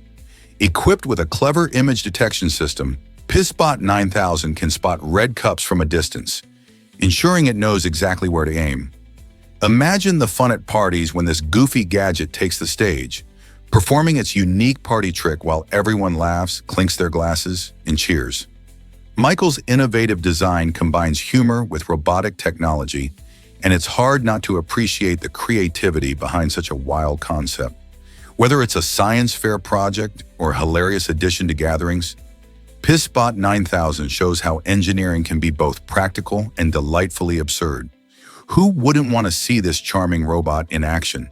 Equipped with a clever image detection system, PissBot 9000 can spot red cups from a distance, ensuring it knows exactly where to aim. Imagine the fun at parties when this goofy gadget takes the stage, performing its unique party trick while everyone laughs, clinks their glasses, and cheers. Michael's innovative design combines humor with robotic technology, and it's hard not to appreciate the creativity behind such a wild concept. Whether it's a science fair project or a hilarious addition to gatherings, PizBot 9000 shows how engineering can be both practical and delightfully absurd. Who wouldn't want to see this charming robot in action?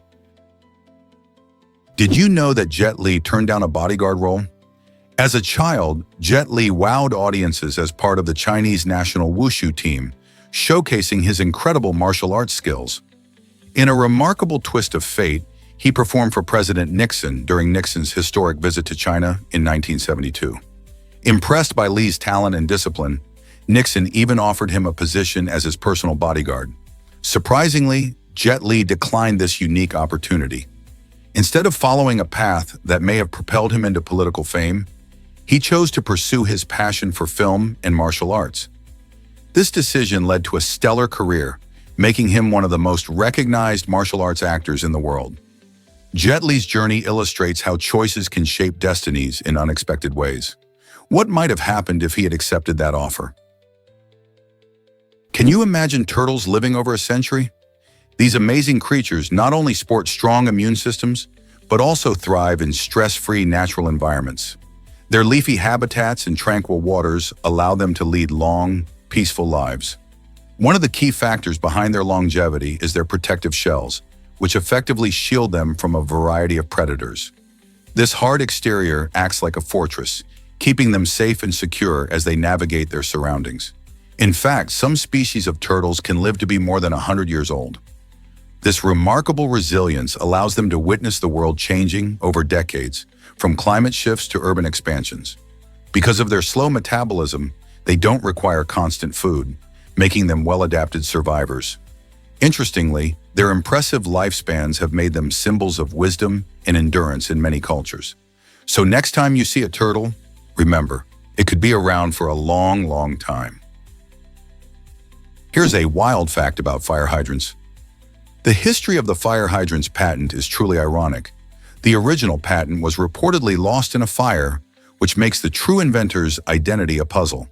Did you know that Jet Li turned down a bodyguard role? As a child, Jet Li wowed audiences as part of the Chinese national wushu team, showcasing his incredible martial arts skills. In a remarkable twist of fate, he performed for President Nixon during Nixon's historic visit to China in 1972. Impressed by Li's talent and discipline, Nixon even offered him a position as his personal bodyguard. Surprisingly, Jet Li declined this unique opportunity. Instead of following a path that may have propelled him into political fame, he chose to pursue his passion for film and martial arts. This decision led to a stellar career, making him one of the most recognized martial arts actors in the world. Jet Li's journey illustrates how choices can shape destinies in unexpected ways. What might have happened if he had accepted that offer? Can you imagine turtles living over a century? These amazing creatures not only sport strong immune systems, but also thrive in stress-free natural environments. Their leafy habitats and tranquil waters allow them to lead long, peaceful lives. One of the key factors behind their longevity is their protective shells, which effectively shield them from a variety of predators. This hard exterior acts like a fortress, keeping them safe and secure as they navigate their surroundings. In fact, some species of turtles can live to be more than 100 years old. This remarkable resilience allows them to witness the world changing over decades, from climate shifts to urban expansions. Because of their slow metabolism, they don't require constant food, making them well-adapted survivors. Interestingly, their impressive lifespans have made them symbols of wisdom and endurance in many cultures. So next time you see a turtle, remember, it could be around for a long, long time. Here's a wild fact about fire hydrants. The history of the fire hydrant's patent is truly ironic. The original patent was reportedly lost in a fire, which makes the true inventor's identity a puzzle.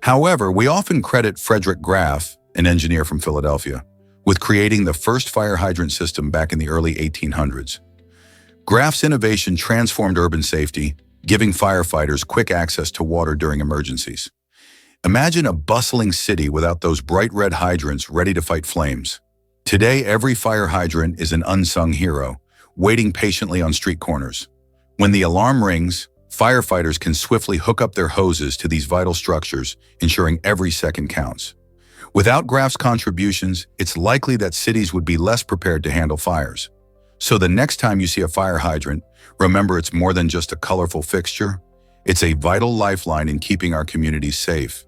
However, we often credit Frederick Graf, an engineer from Philadelphia, with creating the first fire hydrant system back in the early 1800s. Graf's innovation transformed urban safety, giving firefighters quick access to water during emergencies. Imagine a bustling city without those bright red hydrants ready to fight flames. Today, every fire hydrant is an unsung hero, waiting patiently on street corners. When the alarm rings, firefighters can swiftly hook up their hoses to these vital structures, ensuring every second counts. Without Graf's contributions, it's likely that cities would be less prepared to handle fires. So the next time you see a fire hydrant, remember it's more than just a colorful fixture. It's a vital lifeline in keeping our communities safe.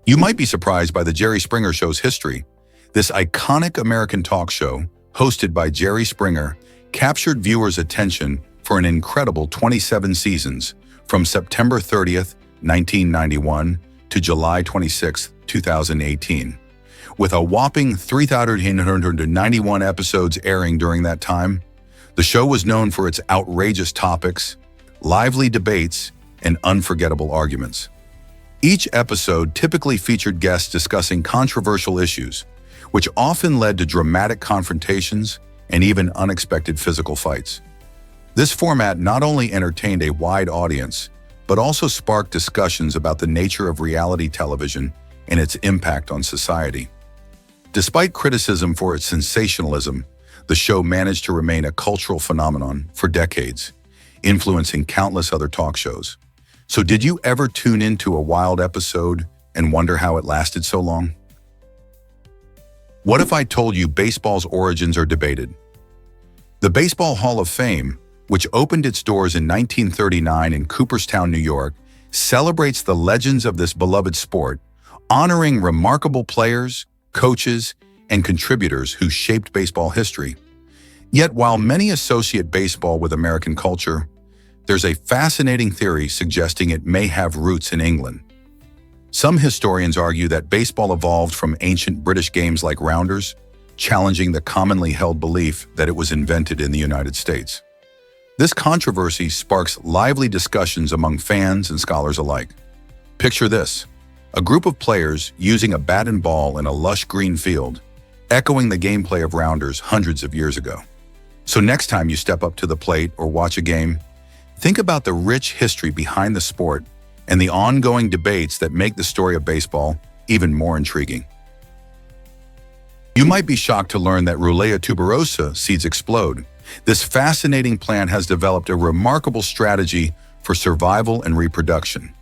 You might be surprised by the Jerry Springer Show's history. This iconic American talk show, hosted by Jerry Springer, captured viewers' attention for an incredible 27 seasons, from September 30th, 1991 to July 26, 2018. With a whopping 3,991 episodes airing during that time, the show was known for its outrageous topics, lively debates, and unforgettable arguments. Each episode typically featured guests discussing controversial issues, which often led to dramatic confrontations and even unexpected physical fights. This format not only entertained a wide audience, but also sparked discussions about the nature of reality television and its impact on society. Despite criticism for its sensationalism, the show managed to remain a cultural phenomenon for decades, influencing countless other talk shows. So did you ever tune into a wild episode and wonder how it lasted so long? What if I told you baseball's origins are debated? The Baseball Hall of Fame, which opened its doors in 1939 in Cooperstown, New York, celebrates the legends of this beloved sport, honoring remarkable players, coaches, and contributors who shaped baseball history. Yet while many associate baseball with American culture, there's a fascinating theory suggesting it may have roots in England. Some historians argue that baseball evolved from ancient British games like rounders, challenging the commonly held belief that it was invented in the United States. This controversy sparks lively discussions among fans and scholars alike. Picture this: a group of players using a bat and ball in a lush green field, echoing the gameplay of rounders hundreds of years ago. So next time you step up to the plate or watch a game, think about the rich history behind the sport and the ongoing debates that make the story of baseball even more intriguing. You might be shocked to learn that Rulea tuberosa seeds explode. This fascinating plant has developed a remarkable strategy for survival and reproduction.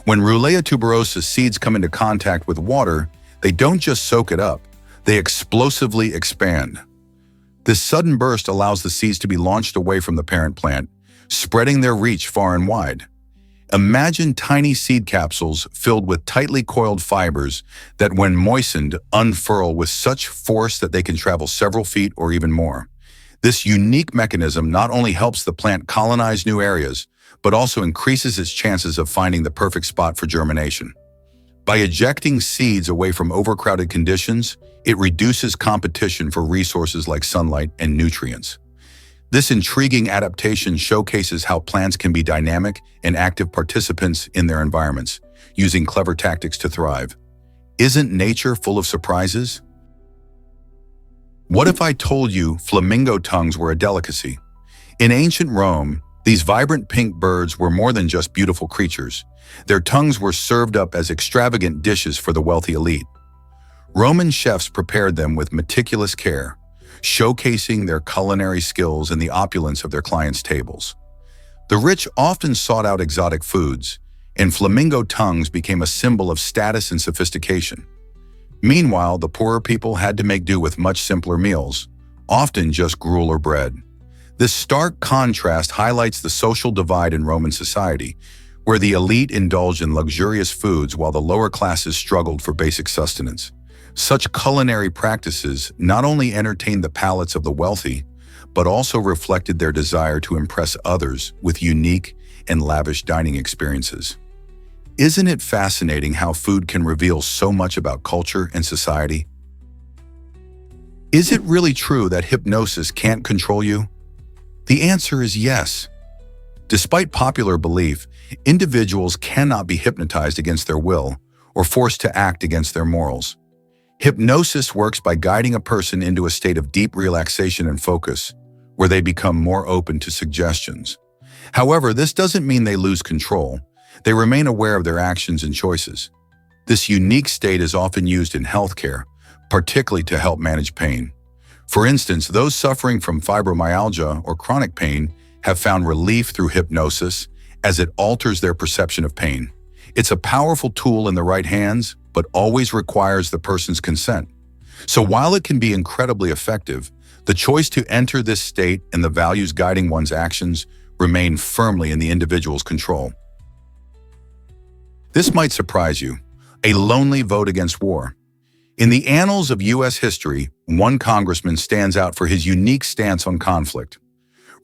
When Rulea tuberosa seeds come into contact with water, they don't just soak it up, they explosively expand. This sudden burst allows the seeds to be launched away from the parent plant, spreading their reach far and wide. Imagine tiny seed capsules filled with tightly coiled fibers that, when moistened, unfurl with such force that they can travel several feet or even more. This unique mechanism not only helps the plant colonize new areas, but also increases its chances of finding the perfect spot for germination. By ejecting seeds away from overcrowded conditions, it reduces competition for resources like sunlight and nutrients. This intriguing adaptation showcases how plants can be dynamic and active participants in their environments, using clever tactics to thrive. Isn't nature full of surprises? What if I told you flamingo tongues were a delicacy? In ancient Rome, these vibrant pink birds were more than just beautiful creatures. Their tongues were served up as extravagant dishes for the wealthy elite. Roman chefs prepared them with meticulous care, showcasing their culinary skills and the opulence of their clients' tables. The rich often sought out exotic foods, and flamingo tongues became a symbol of status and sophistication. Meanwhile, the poorer people had to make do with much simpler meals, often just gruel or bread. This stark contrast highlights the social divide in Roman society, where the elite indulged in luxurious foods while the lower classes struggled for basic sustenance. Such culinary practices not only entertained the palates of the wealthy, but also reflected their desire to impress others with unique and lavish dining experiences. Isn't it fascinating how food can reveal so much about culture and society? Is it really true that hypnosis can't control you? The answer is yes. Despite popular belief, individuals cannot be hypnotized against their will or forced to act against their morals. Hypnosis works by guiding a person into a state of deep relaxation and focus, where they become more open to suggestions. However, this doesn't mean they lose control. They remain aware of their actions and choices. This unique state is often used in healthcare, particularly to help manage pain. For instance, those suffering from fibromyalgia or chronic pain have found relief through hypnosis, as it alters their perception of pain. It's a powerful tool in the right hands, but always requires the person's consent. So while it can be incredibly effective, the choice to enter this state and the values guiding one's actions remain firmly in the individual's control. This might surprise you: a lonely vote against war. In the annals of U.S. history, one congressman stands out for his unique stance on conflict.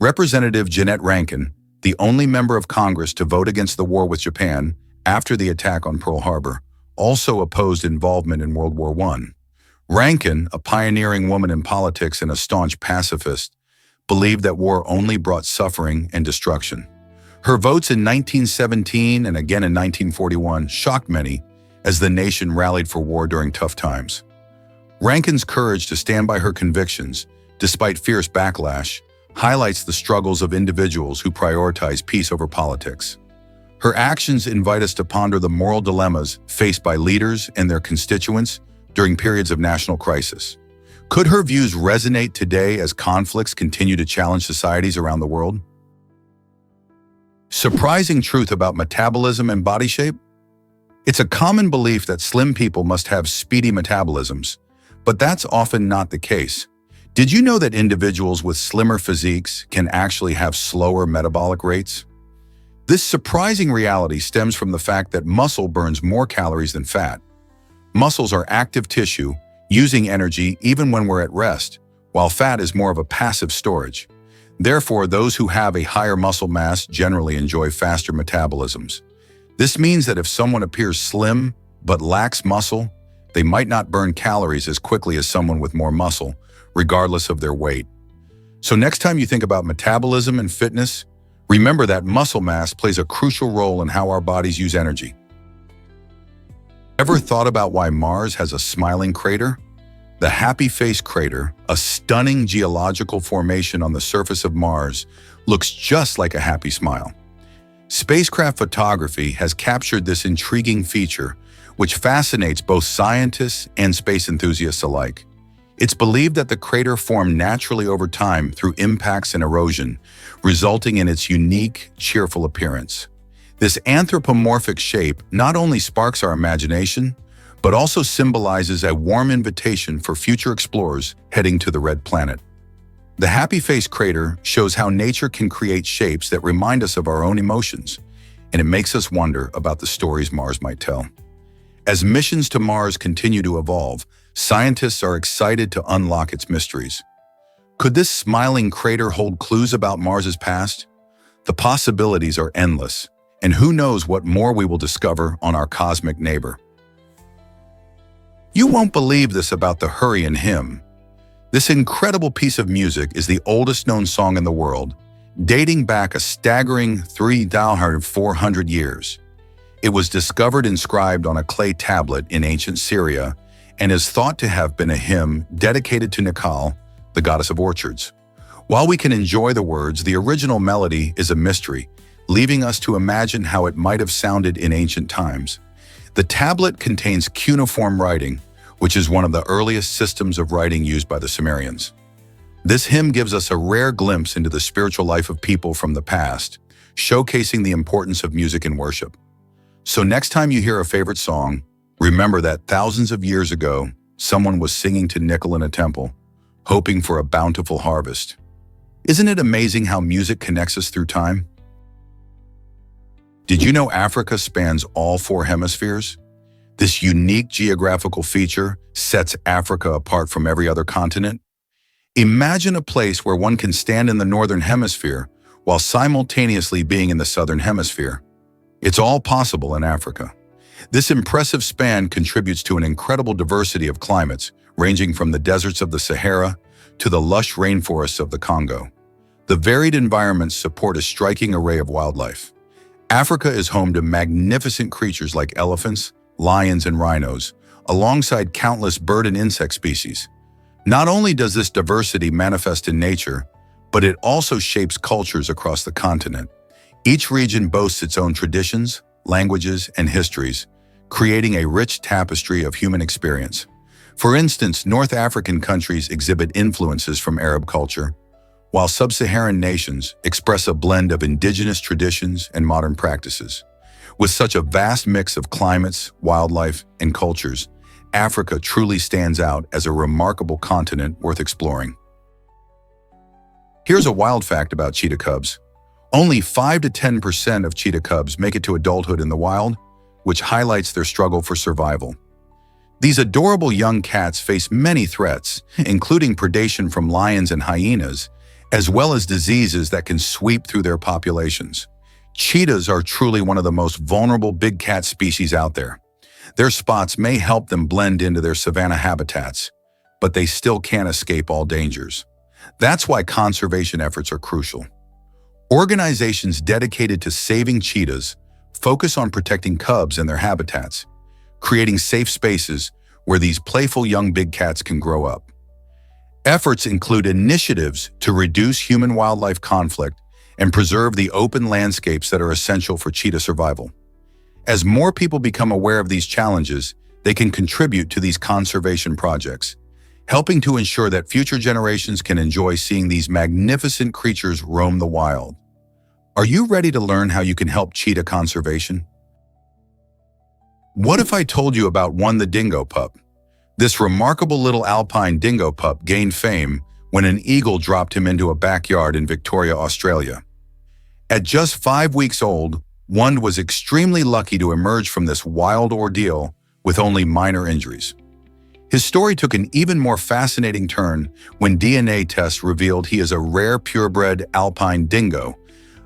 Representative Jeannette Rankin, the only member of Congress to vote against the war with Japan after the attack on Pearl Harbor, also opposed involvement in World War I. Rankin, a pioneering woman in politics and a staunch pacifist, believed that war only brought suffering and destruction. Her votes in 1917 and again in 1941 shocked many, as the nation rallied for war during tough times. Rankin's courage to stand by her convictions, despite fierce backlash, highlights the struggles of individuals who prioritize peace over politics. Her actions invite us to ponder the moral dilemmas faced by leaders and their constituents during periods of national crisis. Could her views resonate today as conflicts continue to challenge societies around the world? Surprising truth about metabolism and body shape? It's a common belief that slim people must have speedy metabolisms, but that's often not the case. Did you know that individuals with slimmer physiques can actually have slower metabolic rates? This surprising reality stems from the fact that muscle burns more calories than fat. Muscles are active tissue, using energy even when we're at rest, while fat is more of a passive storage. Therefore, those who have a higher muscle mass generally enjoy faster metabolisms. This means that if someone appears slim but lacks muscle, they might not burn calories as quickly as someone with more muscle, regardless of their weight. So next time you think about metabolism and fitness, remember that muscle mass plays a crucial role in how our bodies use energy. Ever thought about why Mars has a smiling crater? The Happy Face crater, a stunning geological formation on the surface of Mars, looks just like a happy smile. Spacecraft photography has captured this intriguing feature, which fascinates both scientists and space enthusiasts alike. It's believed that the crater formed naturally over time through impacts and erosion, resulting in its unique, cheerful appearance. This anthropomorphic shape not only sparks our imagination, but also symbolizes a warm invitation for future explorers heading to the Red Planet. The Happy Face crater shows how nature can create shapes that remind us of our own emotions, and it makes us wonder about the stories Mars might tell. As missions to Mars continue to evolve, scientists are excited to unlock its mysteries. Could this smiling crater hold clues about Mars's past? The possibilities are endless, and who knows what more we will discover on our cosmic neighbor. You won't believe this about the Hurricane hymn. This incredible piece of music is the oldest known song in the world, dating back a staggering 3,400 years. It was discovered inscribed on a clay tablet in ancient Syria and is thought to have been a hymn dedicated to Nikal, the goddess of orchards. While we can enjoy the words, the original melody is a mystery, leaving us to imagine how it might have sounded in ancient times. The tablet contains cuneiform writing, which is one of the earliest systems of writing used by the Sumerians. This hymn gives us a rare glimpse into the spiritual life of people from the past, showcasing the importance of music in worship. So next time you hear a favorite song, remember that thousands of years ago, someone was singing to Nikal in a temple, hoping for a bountiful harvest. Isn't it amazing how music connects us through time? Did you know Africa spans all 4 hemispheres? This unique geographical feature sets Africa apart from every other continent. Imagine a place where one can stand in the northern hemisphere while simultaneously being in the southern hemisphere. It's all possible in Africa. This impressive span contributes to an incredible diversity of climates, ranging from the deserts of the Sahara to the lush rainforests of the Congo. The varied environments support a striking array of wildlife. Africa is home to magnificent creatures like elephants, lions, and rhinos, alongside countless bird and insect species. Not only does this diversity manifest in nature, but it also shapes cultures across the continent. Each region boasts its own traditions, languages, and histories, creating a rich tapestry of human experience. For instance, North African countries exhibit influences from Arab culture, while sub-Saharan nations express a blend of indigenous traditions and modern practices. With such a vast mix of climates, wildlife, and cultures, Africa truly stands out as a remarkable continent worth exploring. Here's a wild fact about cheetah cubs. Only 5 to 10% of cheetah cubs make it to adulthood in the wild, which highlights their struggle for survival. These adorable young cats face many threats, including predation from lions and hyenas, as well as diseases that can sweep through their populations. Cheetahs are truly one of the most vulnerable big cat species out there. Their spots may help them blend into their savanna habitats, but they still can't escape all dangers. That's why conservation efforts are crucial. Organizations dedicated to saving cheetahs focus on protecting cubs and their habitats, creating safe spaces where these playful young big cats can grow up. Efforts include initiatives to reduce human-wildlife conflict and preserve the open landscapes that are essential for cheetah survival. As more people become aware of these challenges, they can contribute to these conservation projects, helping to ensure that future generations can enjoy seeing these magnificent creatures roam the wild. Are you ready to learn how you can help cheetah conservation? What if I told you about the dingo pup? This remarkable little alpine dingo pup gained fame when an eagle dropped him into a backyard in Victoria, Australia. At just 5 weeks old, Wand was extremely lucky to emerge from this wild ordeal with only minor injuries. His story took an even more fascinating turn when DNA tests revealed he is a rare purebred alpine dingo,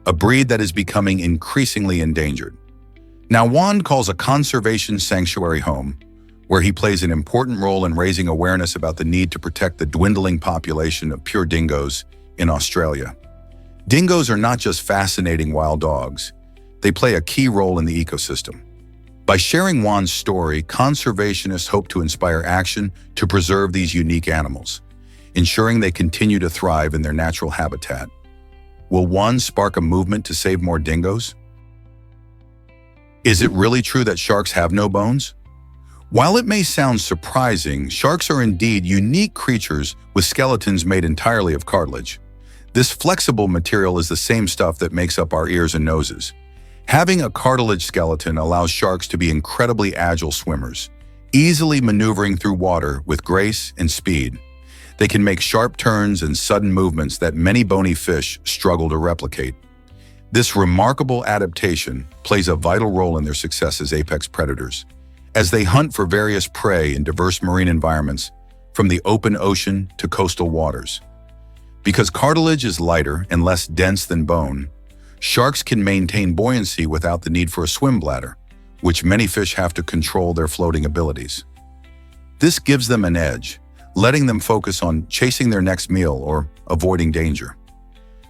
a breed that is becoming increasingly endangered. Now, Wand calls a conservation sanctuary home, where he plays an important role in raising awareness about the need to protect the dwindling population of pure dingoes in Australia. Dingoes are not just fascinating wild dogs, they play a key role in the ecosystem. By sharing Juan's story, conservationists hope to inspire action to preserve these unique animals, ensuring they continue to thrive in their natural habitat. Will Juan spark a movement to save more dingoes? Is it really true that sharks have no bones? While it may sound surprising, sharks are indeed unique creatures with skeletons made entirely of cartilage. This flexible material is the same stuff that makes up our ears and noses. Having a cartilage skeleton allows sharks to be incredibly agile swimmers, easily maneuvering through water with grace and speed. They can make sharp turns and sudden movements that many bony fish struggle to replicate. This remarkable adaptation plays a vital role in their success as apex predators, as they hunt for various prey in diverse marine environments, from the open ocean to coastal waters. Because cartilage is lighter and less dense than bone, sharks can maintain buoyancy without the need for a swim bladder, which many fish have to control their floating abilities. This gives them an edge, letting them focus on chasing their next meal or avoiding danger.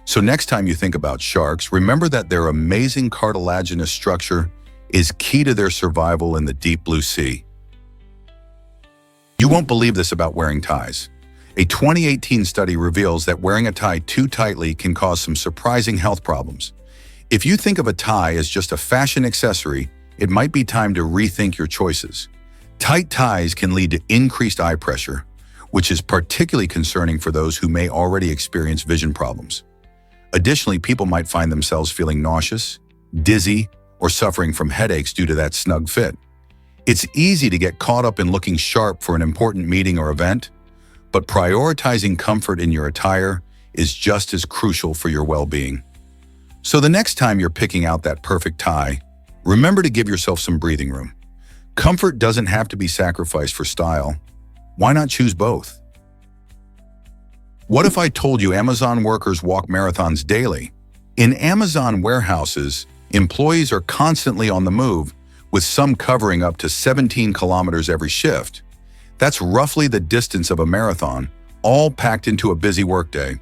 So next time you think about sharks, remember that their amazing cartilaginous structure is key to their survival in the deep blue sea. You won't believe this about wearing ties. A 2018 study reveals that wearing a tie too tightly can cause some surprising health problems. If you think of a tie as just a fashion accessory, it might be time to rethink your choices. Tight ties can lead to increased eye pressure, which is particularly concerning for those who may already experience vision problems. Additionally, people might find themselves feeling nauseous, dizzy, or suffering from headaches due to that snug fit. It's easy to get caught up in looking sharp for an important meeting or event, but prioritizing comfort in your attire is just as crucial for your well-being. So the next time you're picking out that perfect tie, remember to give yourself some breathing room. Comfort doesn't have to be sacrificed for style. Why not choose both? What if I told you Amazon workers walk marathons daily? In Amazon warehouses, employees are constantly on the move, with some covering up to 17 kilometers every shift. That's roughly the distance of a marathon, all packed into a busy workday.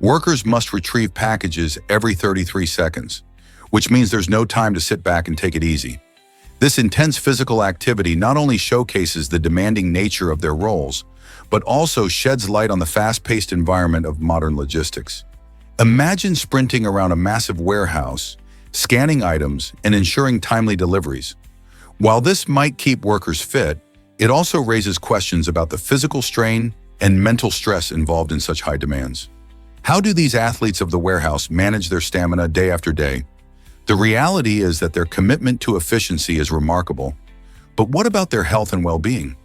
Workers must retrieve packages every 33 seconds, which means there's no time to sit back and take it easy. This intense physical activity not only showcases the demanding nature of their roles, but also sheds light on the fast-paced environment of modern logistics. Imagine sprinting around a massive warehouse, scanning items, and ensuring timely deliveries. While this might keep workers fit, it also raises questions about the physical strain and mental stress involved in such high demands. How do these athletes of the warehouse manage their stamina day after day? The reality is that their commitment to efficiency is remarkable, but what about their health and well-being?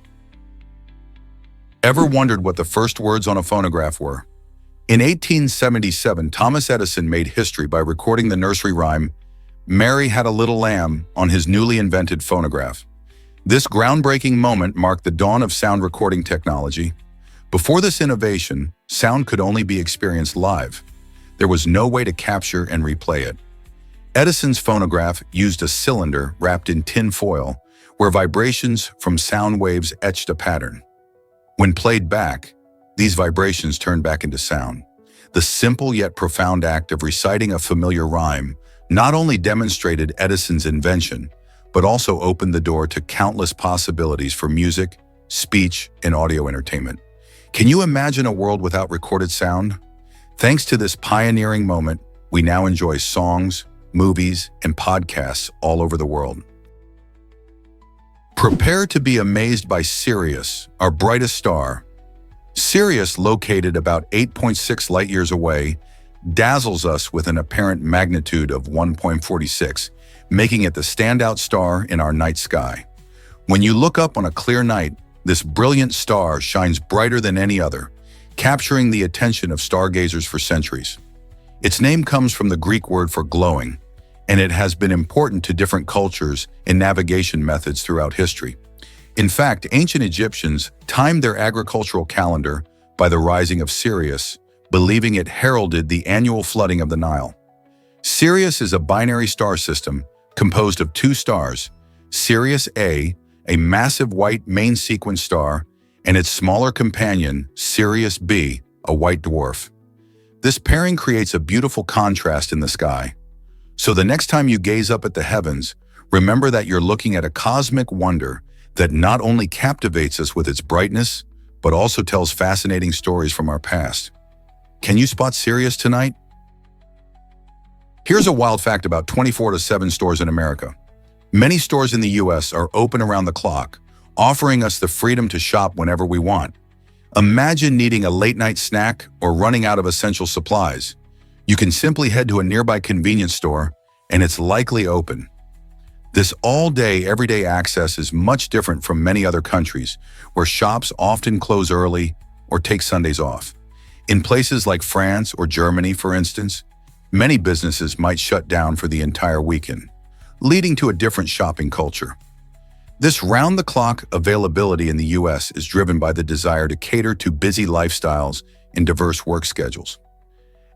Ever wondered what the first words on a phonograph were? In 1877, Thomas Edison made history by recording the nursery rhyme, "Mary Had a Little Lamb," on his newly invented phonograph. This groundbreaking moment marked the dawn of sound recording technology. Before this innovation, sound could only be experienced live. There was no way to capture and replay it. Edison's phonograph used a cylinder wrapped in tin foil, where vibrations from sound waves etched a pattern. When played back, these vibrations turned back into sound. The simple yet profound act of reciting a familiar rhyme not only demonstrated Edison's invention, but also opened the door to countless possibilities for music, speech, and audio entertainment. Can you imagine a world without recorded sound? Thanks to this pioneering moment, we now enjoy songs, movies, and podcasts all over the world. Prepare to be amazed by Sirius, our brightest star. Sirius, located about 8.6 light-years away, dazzles us with an apparent magnitude of 1.46, making it the standout star in our night sky. When you look up on a clear night, this brilliant star shines brighter than any other, capturing the attention of stargazers for centuries. Its name comes from the Greek word for glowing, and it has been important to different cultures and navigation methods throughout history. In fact, ancient Egyptians timed their agricultural calendar by the rising of Sirius, believing it heralded the annual flooding of the Nile. Sirius is a binary star system composed of two stars, Sirius A massive white main sequence star, and its smaller companion, Sirius B, a white dwarf. This pairing creates a beautiful contrast in the sky. So the next time you gaze up at the heavens, remember that you're looking at a cosmic wonder that not only captivates us with its brightness, but also tells fascinating stories from our past. Can you spot Sirius tonight? Here's a wild fact about 24/7 stores in America. Many stores in the US are open around the clock, offering us the freedom to shop whenever we want. Imagine needing a late-night snack or running out of essential supplies. You can simply head to a nearby convenience store, and it's likely open. This all-day, everyday access is much different from many other countries, where shops often close early or take Sundays off. In places like France or Germany, for instance, many businesses might shut down for the entire weekend, leading to a different shopping culture. This round-the-clock availability in the US is driven by the desire to cater to busy lifestyles and diverse work schedules.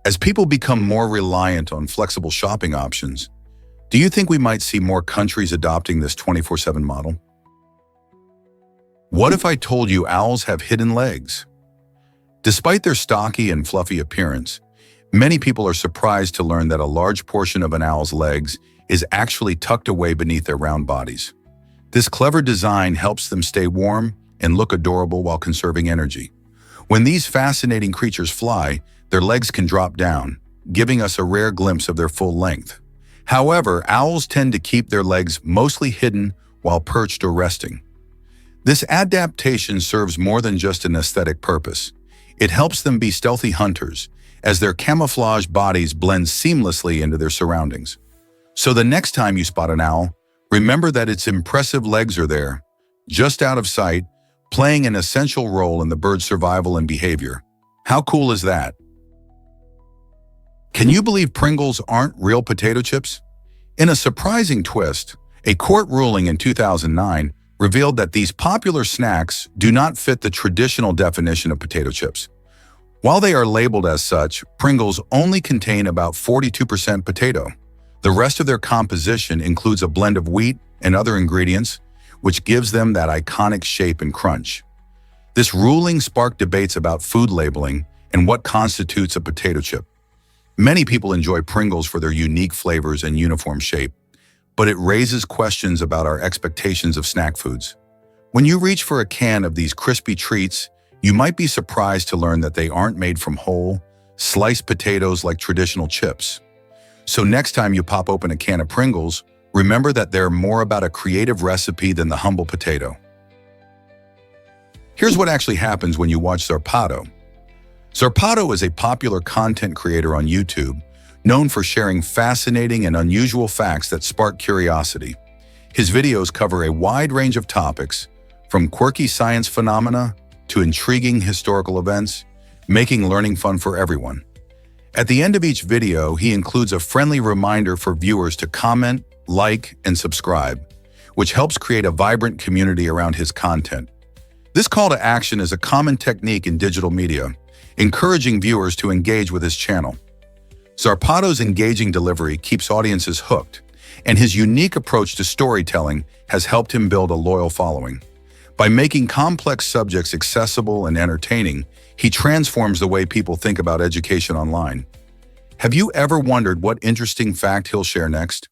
As people become more reliant on flexible shopping options, do you think we might see more countries adopting this 24/7 model? What if I told you owls have hidden legs? Despite their stocky and fluffy appearance, many people are surprised to learn that a large portion of an owl's legs is actually tucked away beneath their round bodies. This clever design helps them stay warm and look adorable while conserving energy. When these fascinating creatures fly, their legs can drop down, giving us a rare glimpse of their full length. However, owls tend to keep their legs mostly hidden while perched or resting. This adaptation serves more than just an aesthetic purpose. It helps them be stealthy hunters, as their camouflage bodies blend seamlessly into their surroundings. So the next time you spot an owl, remember that its impressive legs are there, just out of sight, playing an essential role in the bird's survival and behavior. How cool is that? Can you believe Pringles aren't real potato chips? In a surprising twist, a court ruling in 2009 revealed that these popular snacks do not fit the traditional definition of potato chips. While they are labeled as such, Pringles only contain about 42% potato. The rest of their composition includes a blend of wheat and other ingredients, which gives them that iconic shape and crunch. This ruling sparked debates about food labeling and what constitutes a potato chip. Many people enjoy Pringles for their unique flavors and uniform shape, but it raises questions about our expectations of snack foods. When you reach for a can of these crispy treats, you might be surprised to learn that they aren't made from whole, sliced potatoes like traditional chips. So next time you pop open a can of Pringles, remember that they're more about a creative recipe than the humble potato. Here's what actually happens when you watch Zarpato. Zarpato is a popular content creator on YouTube, known for sharing fascinating and unusual facts that spark curiosity. His videos cover a wide range of topics, from quirky science phenomena to intriguing historical events, making learning fun for everyone. At the end of each video, he includes a friendly reminder for viewers to comment, like, and subscribe, which helps create a vibrant community around his content. This call to action is a common technique in digital media, encouraging viewers to engage with his channel. Zarpato's engaging delivery keeps audiences hooked, and his unique approach to storytelling has helped him build a loyal following. By making complex subjects accessible and entertaining, he transforms the way people think about education online. Have you ever wondered what interesting fact he'll share next?